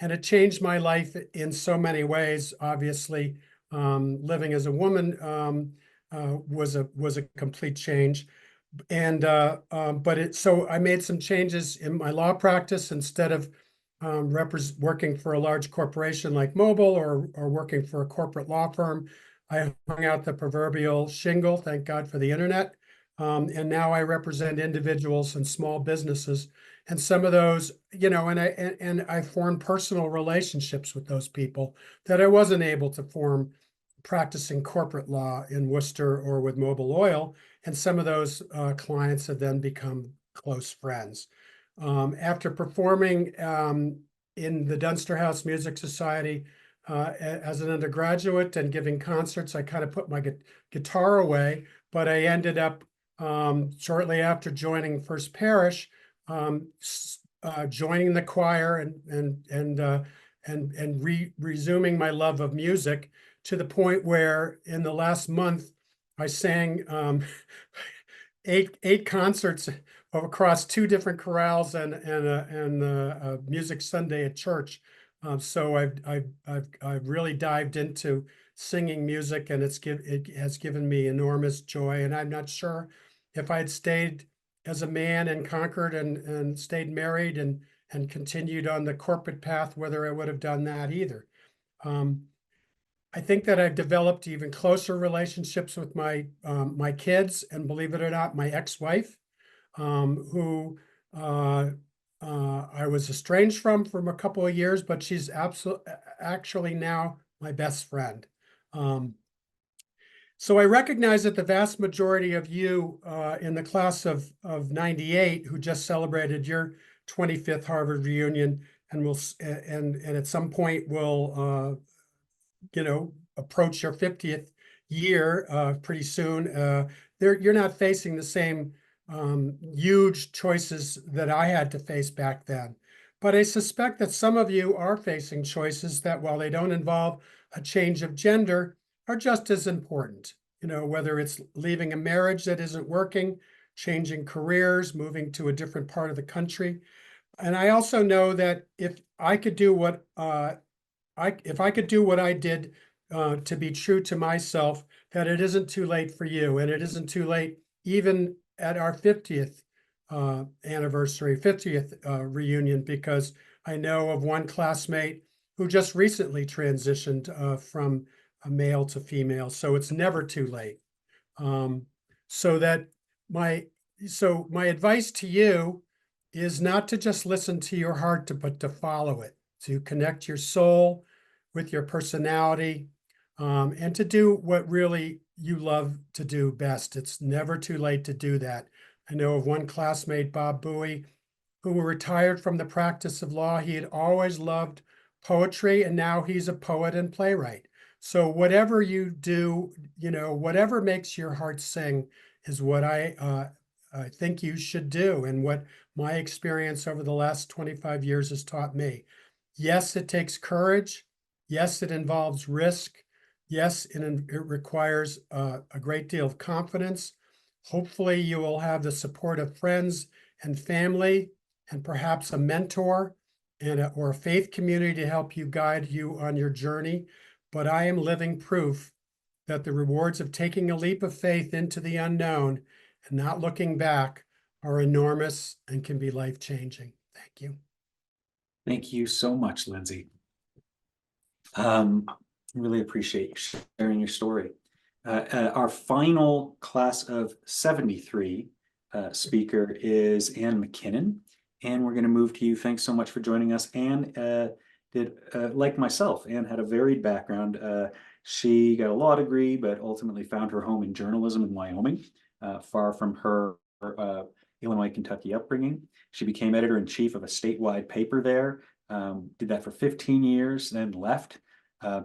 And it changed my life in so many ways. Obviously, living as a woman was a complete change. And so I made some changes in my law practice. Instead of working for a large corporation like Mobile or working for a corporate law firm, I hung out the proverbial shingle, thank God for the internet. And now I represent individuals and small businesses. And some of those, and I formed personal relationships with those people that I wasn't able to form practicing corporate law in Worcester or with Mobil Oil. And some of those clients have then become close friends. After performing in the Dunster House Music Society as an undergraduate and giving concerts, I kind of put my guitar away, but I ended up shortly after joining First Parish, joining the choir and resuming my love of music, to the point where in the last month I sang eight concerts across 2 different chorales and a music Sunday at church. So I've really dived into singing music, and it has given me enormous joy. And I'm not sure if I'd stayed as a man and conquered and stayed married and continued on the corporate path, whether I would have done that either. I think that I've developed even closer relationships with my kids, and believe it or not, my ex-wife, who I was estranged from a couple of years, but she's actually now my best friend. So I recognize that the vast majority of you in the class of 98 who just celebrated your 25th Harvard reunion and at some point will approach your 50th year pretty soon. You're not facing the same huge choices that I had to face back then. But I suspect that some of you are facing choices that, while they don't involve a change of gender, are just as important. Whether it's leaving a marriage that isn't working, changing careers, moving to a different part of the country. And I also know that if I could do what I did to be true to myself, that it isn't too late for you, and it isn't too late even at our 50th anniversary, 50th reunion, because I know of one classmate who just recently transitioned from a male to female. So it's never too late. So my advice to you is not to just listen to your heart, but to follow it, to connect your soul with your personality, and to do what really you love to do best. It's never too late to do that. I know of one classmate, Bob Bowie, who retired from the practice of law. He had always loved poetry, and now he's a poet and playwright. So whatever you do, whatever makes your heart sing is what I think you should do, and what my experience over the last 25 years has taught me. Yes, it takes courage. Yes, it involves risk. Yes, it requires a great deal of confidence. Hopefully, you will have the support of friends and family, and perhaps a mentor or a faith community to help you guide you on your journey. But I am living proof that the rewards of taking a leap of faith into the unknown and not looking back are enormous and can be life-changing. Thank you.
Thank you so much, Lindsey. Really appreciate you sharing your story. Our final class of 73 speaker is Ann MacKinnon, and we're going to move to you. Thanks so much for joining us. Ann like myself, Ann had a varied background. She got a law degree, but ultimately found her home in journalism in Wyoming, far from her Illinois, Kentucky upbringing. She became editor-in-chief of a statewide paper there, did that for 15 years, then left,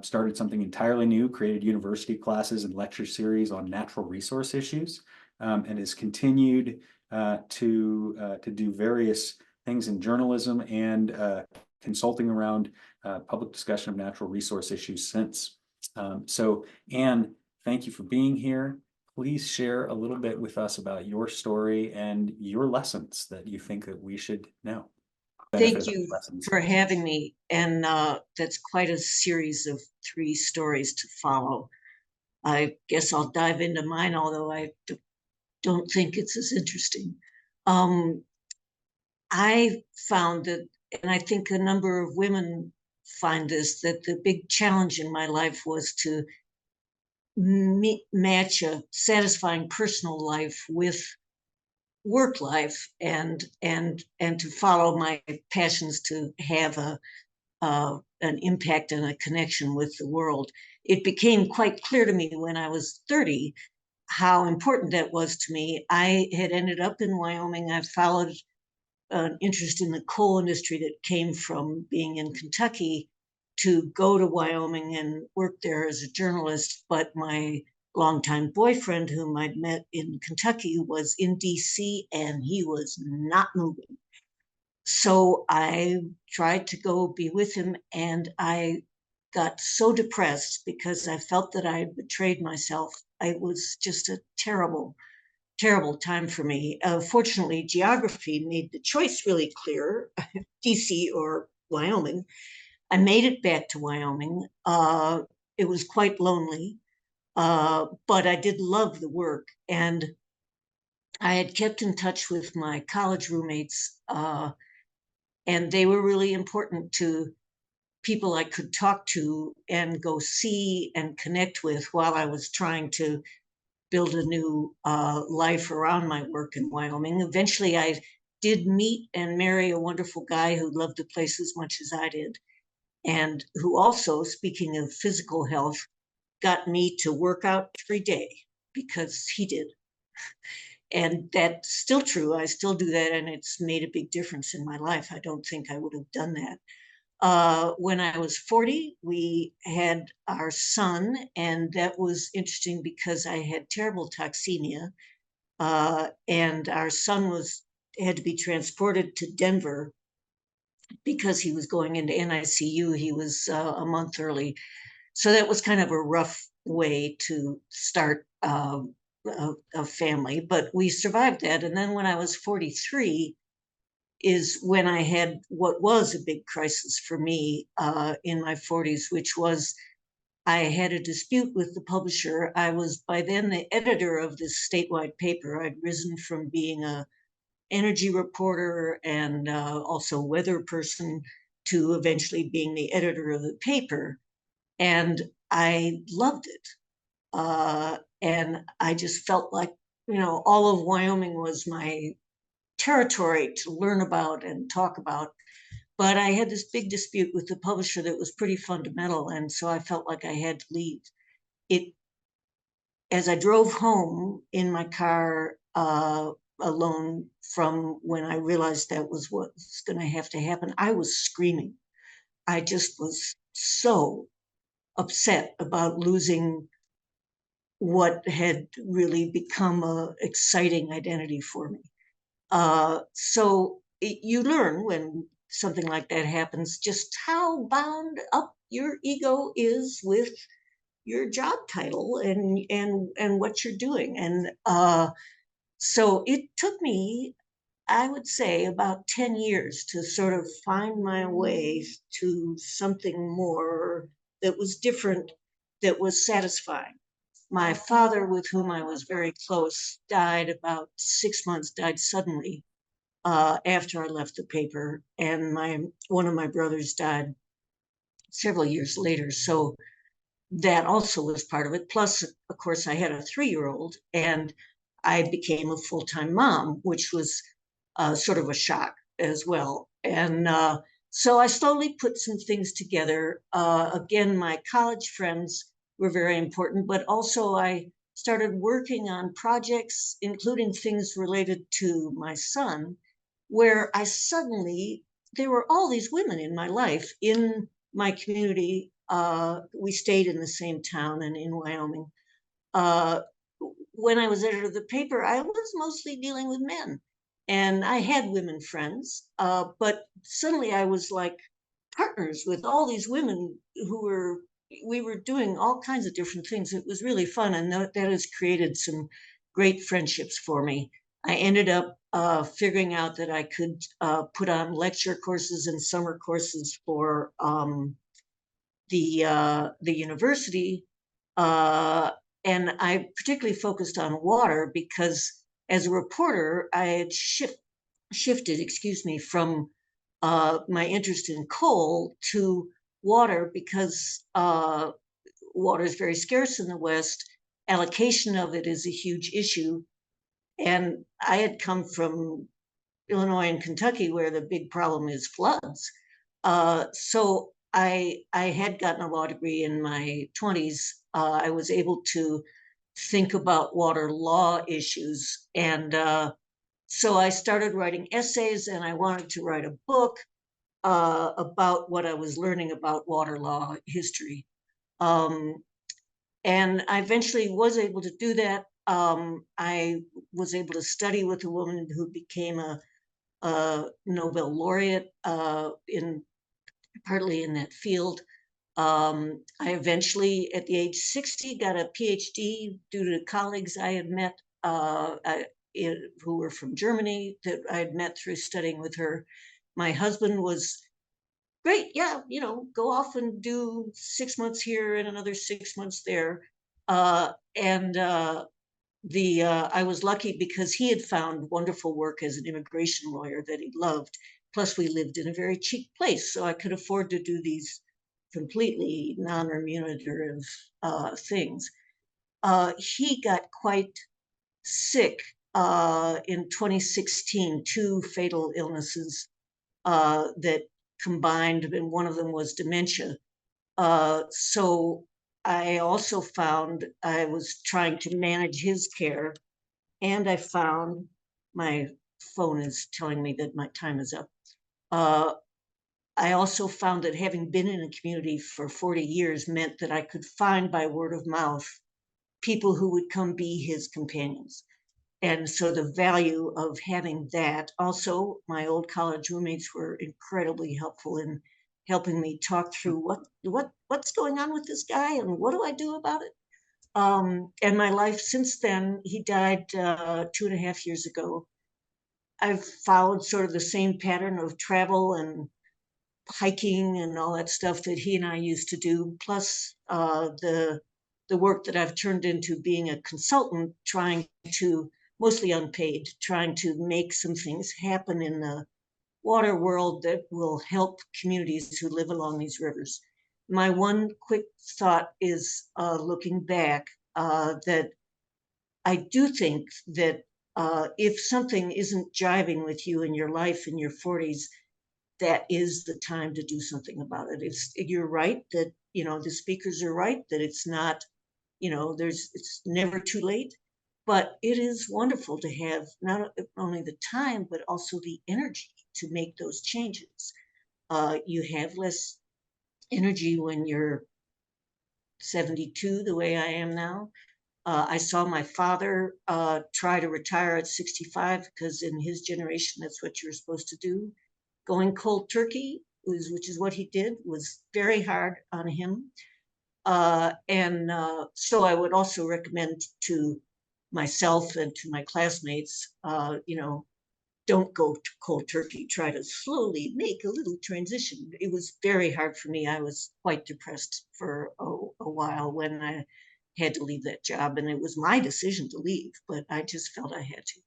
started something entirely new, created university classes and lecture series on natural resource issues, and has continued to do various things in journalism and consulting around public discussion of natural resource issues since. So Ann, thank you for being here. Please share a little bit with us about your story and your lessons that you think that we should know.
Thank you for having me. And that's quite a series of 3 stories to follow. I guess I'll dive into mine, although I don't think it's as interesting. I found that, and I think a number of women find this, that the big challenge in my life was to match a satisfying personal life with work life, and to follow my passions to have an impact and a connection with the world. It became quite clear to me when I was 30 how important that was to me. I had ended up in Wyoming. I followed an interest in the coal industry that came from being in Kentucky to go to Wyoming and work there as a journalist. But my longtime boyfriend, whom I'd met in Kentucky, was in DC, and he was not moving. So I tried to go be with him, and I got so depressed because I felt that I had betrayed myself. It was just a terrible, terrible time for me. Fortunately, geography made the choice really clear, DC or Wyoming. I made it back to Wyoming. It was quite lonely, but I did love the work. And I had kept in touch with my college roommates, and they were really important to people I could talk to and go see and connect with while I was trying to build a new life around my work in Wyoming. Eventually, I did meet and marry a wonderful guy who loved the place as much as I did, and who also, speaking of physical health, got me to work out every day because he did. And that's still true. I still do that, and it's made a big difference in my life. I don't think I would have done that. When I was 40, we had our son, and that was interesting because I had terrible toxemia, and our son had to be transported to Denver because he was going into NICU. He was a month early. So that was kind of a rough way to start a family, but we survived that. And then when I was 43 is when I had what was a big crisis for me in my 40s, which was I had a dispute with the publisher. I was by then the editor of this statewide paper. I'd risen from being an energy reporter and also weather person to eventually being the editor of the paper. And I loved it. And I just felt like, all of Wyoming was my territory to learn about and talk about. But I had this big dispute with the publisher that was pretty fundamental. And so I felt like I had to leave. As I drove home in my car alone from when I realized that was what was going to have to happen, I was screaming. I just was so upset about losing what had really become a exciting identity for me. You learn when something like that happens just how bound up your ego is with your job title and what you're doing. And so it took me, I would say, about 10 years to sort of find my way to something more that was different, that was satisfying. My father, with whom I was very close, died about 6 months, died suddenly after I left the paper. And one of my brothers died several years later. So that also was part of it. Plus, of course, I had a 3-year-old, and I became a full-time mom, which was sort of a shock as well. And so I slowly put some things together. Again, my college friends were very important, but also I started working on projects, including things related to my son, where there were all these women in my life, in my community. We stayed in the same town and in Wyoming. When I was editor of the paper, I was mostly dealing with men. And I had women friends, but suddenly I was like partners with all these women we were doing all kinds of different things. It was really fun, and that has created some great friendships for me. I ended up figuring out that I could put on lecture courses and summer courses for the university, and I particularly focused on water because as a reporter, I had shifted, from my interest in coal to water because water is very scarce in the West. Allocation of it is a huge issue. And I had come from Illinois and Kentucky, where the big problem is floods. So I had gotten a law degree in my 20s. I was able to think about water law issues. And so I started writing essays, and I wanted to write a book about what I was learning about water law history. And I eventually was able to do that. I was able to study with a woman who became a Nobel laureate partly in that field. I eventually, at the age 60, got a PhD due to colleagues I had met who were from Germany that I had met through studying with her. My husband was great. Yeah, go off and do 6 months here and another 6 months there. I was lucky because he had found wonderful work as an immigration lawyer that he loved. Plus, we lived in a very cheap place, so I could afford to do these completely non-remunerative things. He got quite sick in 2016, 2 fatal illnesses that combined, and one of them was dementia. So I also found I was trying to manage his care, and I found, my phone is telling me that my time is up. I also found that having been in a community for 40 years meant that I could find by word of mouth people who would come be his companions. And so the value of having that. Also, my old college roommates were incredibly helpful in helping me talk through what's going on with this guy and what do I do about it. And my life since then, he died 2.5 years ago. I've followed sort of the same pattern of travel and hiking and all that stuff that he and I used to do, plus the work that I've turned into being a consultant, trying to, mostly unpaid, trying to make some things happen in the water world that will help communities who live along these rivers. My one quick thought is, looking back, that I do think that if something isn't jiving with you in your life in your 40s, that is the time to do something about it. You're right that, the speakers are right that it's not, it's never too late, but it is wonderful to have not only the time, but also the energy to make those changes. You have less energy when you're 72, the way I am now. I saw my father try to retire at 65 because in his generation, that's what you're supposed to do. Going cold turkey, which is what he did, was very hard on him. So I would also recommend to myself and to my classmates, don't go to cold turkey. Try to slowly make a little transition. It was very hard for me. I was quite depressed for a while when I had to leave that job, and it was my decision to leave, but I just felt I had to.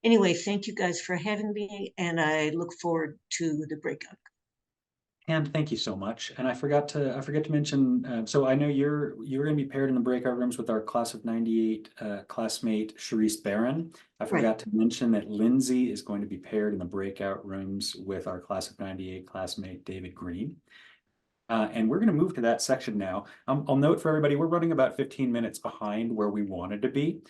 Anyway, thank you guys for having me, and I look forward to the breakout.
And thank you so much. And I forgot to mention, so I know you're going to be paired in the breakout rooms with our class of 98 classmate Sharice Barron. I forgot to mention that Lindsey is going to be paired in the breakout rooms with our class of 98 classmate David Green. And we're going to move to that section now. I'll note for everybody, we're running about 15 minutes behind where we wanted to be.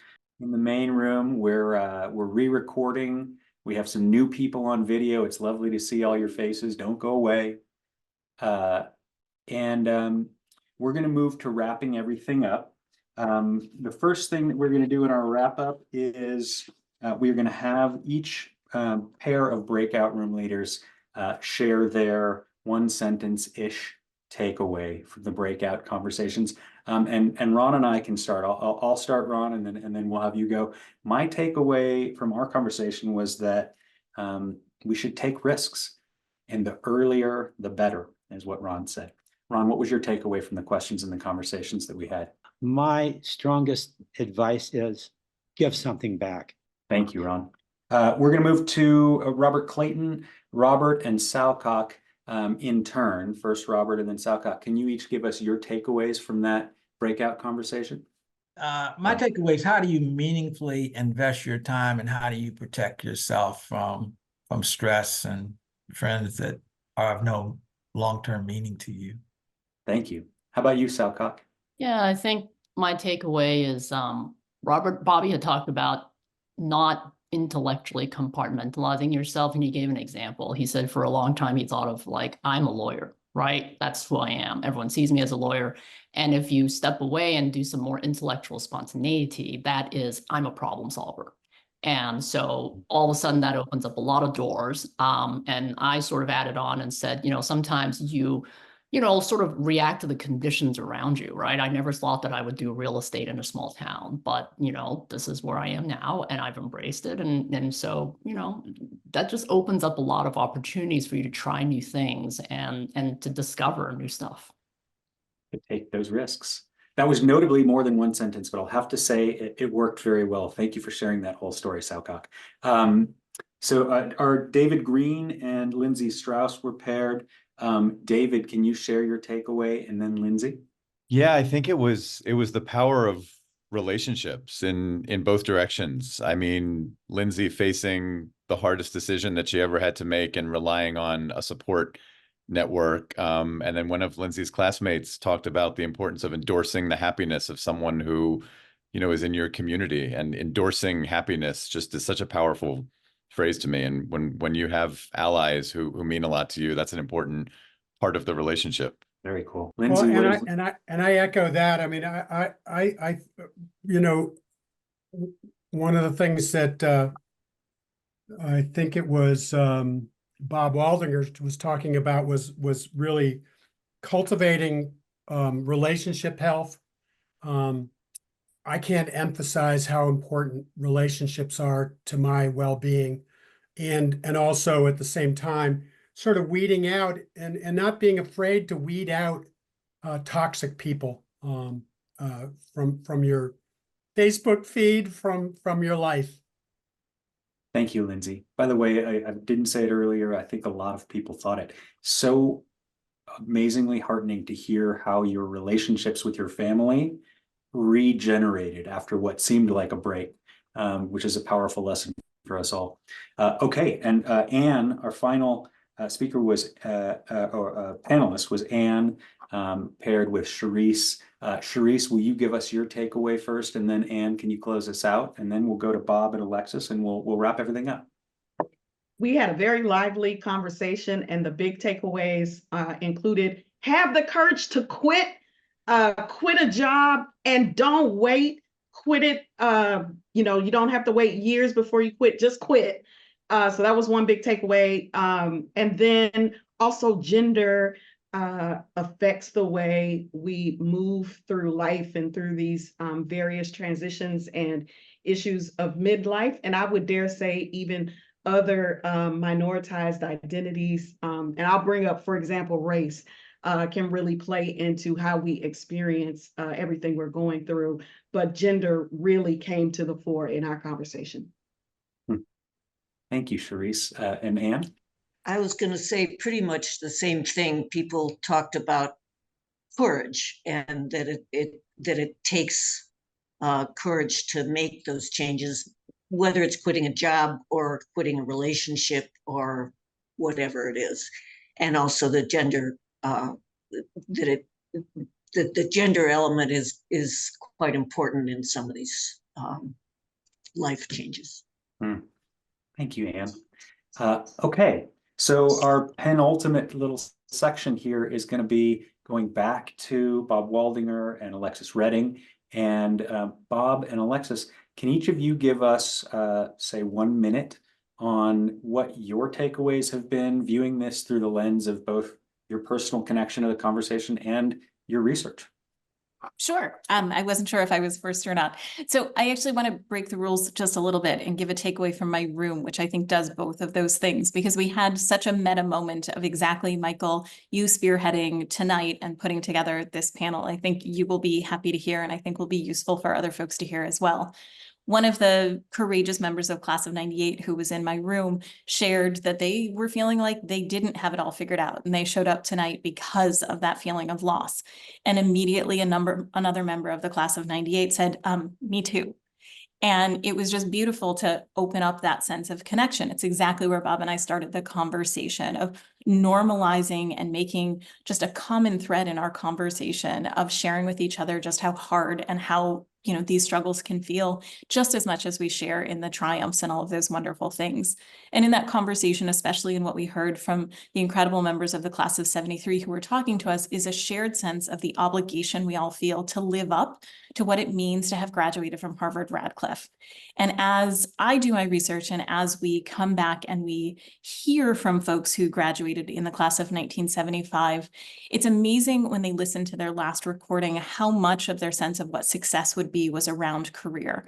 In the main room, we're re-recording. We have some new people on video. It's lovely to see all your faces. Don't go away. We're going to move to wrapping everything up. The first thing that we're going to do in our wrap up is we're going to have each pair of breakout room leaders share their one sentence-ish takeaway from the breakout conversations. And Ron and I can start. I'll start, Ron, and then we'll have you go. My takeaway from our conversation was that we should take risks, and the earlier, the better, is what Ron said. Ron, what was your takeaway from the questions and the conversations that we had?
My strongest advice is give something back.
Thank you, Ron. We're going to move to Robert Clayton, Robert, and Salcock in turn. First Robert and then Salcock. Can you each give us your takeaways from that breakout conversation?
My takeaway is, how do you meaningfully invest your time, and how do you protect yourself from stress and friends that are of no long-term meaning to you?
Thank you. How about you, Salcock?
Yeah, I think my takeaway is Bobby had talked about not intellectually compartmentalizing yourself, and he gave an example. He said for a long time he thought of, like, I'm a lawyer, right? That's who I am. Everyone sees me as a lawyer. And if you step away and do some more intellectual spontaneity, that is, I'm a problem solver. And so all of a sudden that opens up a lot of doors. And I sort of added on and said, sometimes you sort of react to the conditions around you, right? I never thought that I would do real estate in a small town, but, this is where I am now, and I've embraced it. And so, that just opens up a lot of opportunities for you to try new things and to discover new stuff.
To take those risks. That was notably more than one sentence, but I'll have to say it worked very well. Thank you for sharing that whole story, Salcock. So our David Green and Lindsey Straus were paired. David, can you share your takeaway, and then Lindsey?
Yeah, I think it was the power of relationships in both directions. I mean, Lindsey facing the hardest decision that she ever had to make and relying on a support network. And then one of Lindsey's classmates talked about the importance of endorsing the happiness of someone who, is in your community, and endorsing happiness just is such a powerful phrase to me. And when you have allies who mean a lot to you, that's an important part of the relationship.
Very cool. Lindsey,
well, and I echo that. I mean, I one of the things that I think it was Bob Waldinger was talking about was really cultivating relationship health. I can't emphasize how important relationships are to my well-being, and also at the same time sort of weeding out and not being afraid to weed out toxic people from your Facebook feed, from your life.
Thank you, Lindsay. By the way, I didn't say it earlier. I think a lot of people thought it so amazingly heartening to hear how your relationships with your family regenerated after what seemed like a break, which is a powerful lesson for us all. Okay, and Anne, our final speaker was, or panelist was Anne, paired with Charisse. Charisse, will you give us your takeaway first, and then Anne, can you close us out? And then we'll go to Bob and Alexis, and we'll wrap everything up.
We had a very lively conversation, and the big takeaways included: have the courage to quit a job, and don't wait. Quit it. You don't have to wait years before you quit. Just quit. So that was one big takeaway. And then also gender affects the way we move through life and through these various transitions and issues of midlife. And I would dare say even other minoritized identities. And I'll bring up, for example, race can really play into how we experience everything we're going through. But gender really came to the fore in our conversation.
Thank you, Charisse. And Anne?
I was going to say pretty much the same thing. People talked about courage, and that it takes courage to make those changes, whether it's quitting a job or quitting a relationship or whatever it is. And also the gender, the gender element is quite important in some of these life changes.
Thank you, Anne. Okay, so our penultimate little section here is going to be going back to Bob Waldinger and Alexis Redding. And Bob and Alexis, can each of you give us, say, 1 minute on what your takeaways have been viewing this through the lens of both your personal connection to the conversation and your research?
Sure. I wasn't sure if I was first or not. So I actually want to break the rules just a little bit and give a takeaway from my room, which I think does both of those things, because we had such a meta moment of exactly, Michael, you spearheading tonight and putting together this panel. I think you will be happy to hear, and I think will be useful for other folks to hear as well. One of the courageous members of class of 98 who was in my room shared that they were feeling like they didn't have it all figured out. And they showed up tonight because of that feeling of loss. And immediately another member of the class of 98 said, me too. And it was just beautiful to open up that sense of connection. It's exactly where Bob and I started the conversation of normalizing and making just a common thread in our conversation of sharing with each other just how hard and how these struggles can feel, just as much as we share in the triumphs and all of those wonderful things. And in that conversation, especially in what we heard from the incredible members of the class of 73 who were talking to us, is a shared sense of the obligation we all feel to live up to what it means to have graduated from Harvard Radcliffe. And as I do my research, and as we come back and we hear from folks who graduated in the class of 1975, it's amazing when they listen to their last recording how much of their sense of what success would be was around career.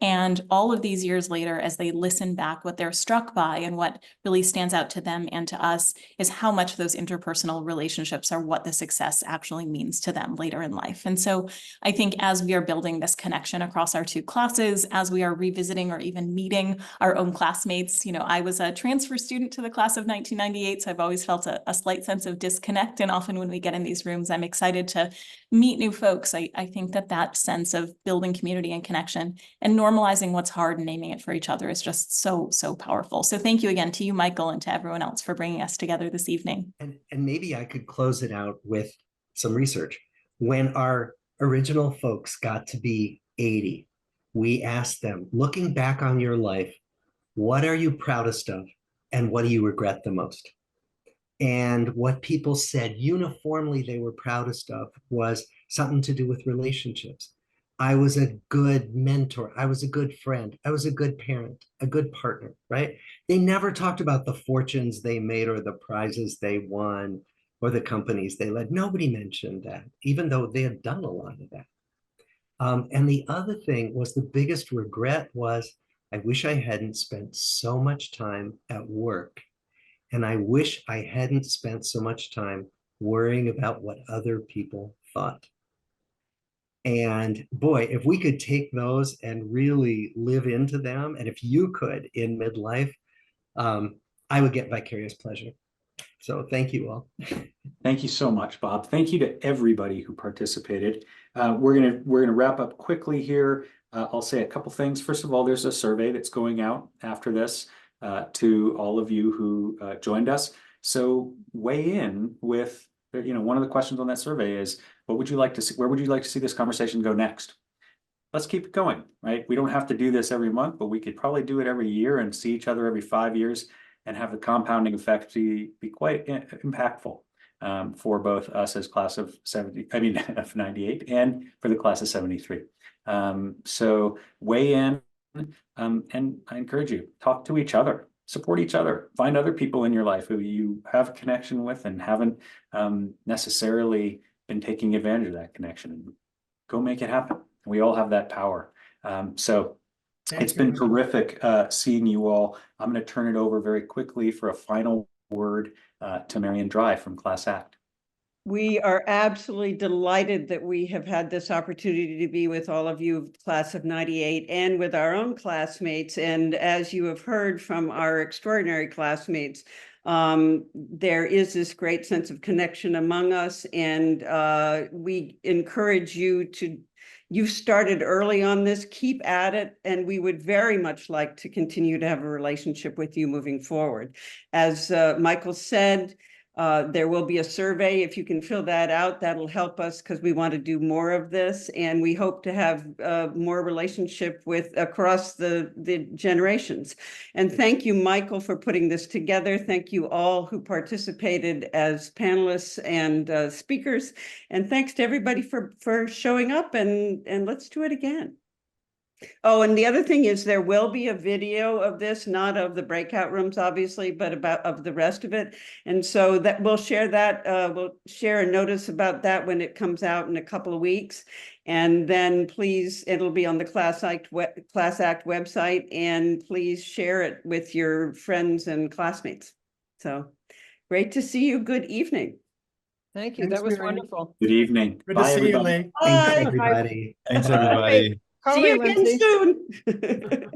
And all of these years later, as they listen back, what they're struck by and what really stands out to them and to us is how much those interpersonal relationships are what the success actually means to them later in life. And so I think as we are building this connection across our two classes, as we are revisiting or even meeting our own classmates, I was a transfer student to the class of 1998, so I've always felt a slight sense of disconnect. And often when we get in these rooms, I'm excited to meet new folks. I think that sense of building community and connection and normalizing what's hard and naming it for each other is just so, so powerful. So thank you again to you, Michael, and to everyone else for bringing us together this evening.
And maybe I could close it out with some research. When our original folks got to be 80, we asked them, looking back on your life, what are you proudest of and what do you regret the most? And what people said uniformly they were proudest of was something to do with relationships. I was a good mentor. I was a good friend. I was a good parent, a good partner, right? They never talked about the fortunes they made or the prizes they won or the companies they led. Nobody mentioned that, even though they had done a lot of that. And the other thing was the biggest regret was, I wish I hadn't spent so much time at work. And I wish I hadn't spent so much time worrying about what other people thought. And boy, if we could take those and really live into them, and if you could in midlife, I would get vicarious pleasure. So thank you all.
Thank you so much, Bob. Thank you to everybody who participated. We're gonna wrap up quickly here. I'll say a couple things. First of all, there's a survey that's going out after this to all of you who joined us. So weigh in with, one of the questions on that survey is, what would you like to see? Where would you like to see this conversation go next? Let's keep it going, right? We don't have to do this every month, but we could probably do it every year and see each other every 5 years and have the compounding effect be quite impactful for both us as class of 98 and for the class of 73. So weigh in, and I encourage you, talk to each other, support each other, find other people in your life who you have a connection with and haven't necessarily been taking advantage of that connection, and go make it happen. We all have that power. So it's been terrific seeing you all. I'm going to turn it over very quickly for a final word to Marion Dry from Class Act.
We are absolutely delighted that we have had this opportunity to be with all of you, class of 98, and with our own classmates. And as you have heard from our extraordinary classmates, there is this great sense of connection among us, and we encourage you to, you've started early on this, keep at it, and we would very much like to continue to have a relationship with you moving forward. As Michael said, there will be a survey. If you can fill that out, that'll help us, because we want to do more of this, and we hope to have more relationship with across the generations. And thank you, Michael, for putting this together. Thank you all who participated as panelists and speakers. And thanks to everybody for showing up, and let's do it again. Oh, and the other thing is there will be a video of this, not of the breakout rooms, obviously, but of the rest of it. And so that we'll share a notice about that when it comes out in a couple of weeks. And then please, it'll be on the Class Act website, and please share it with your friends and classmates. So great to see you. Good evening.
Thank you.
Thanks,
That was
Marion.
wonderful.
Good evening.
Good
Bye,
to see you,
everybody.
Lee.
Thanks,
Bye.
everybody.
Thanks,
Bye.
everybody.
Call
See
me,
you again
Lindsey.
soon.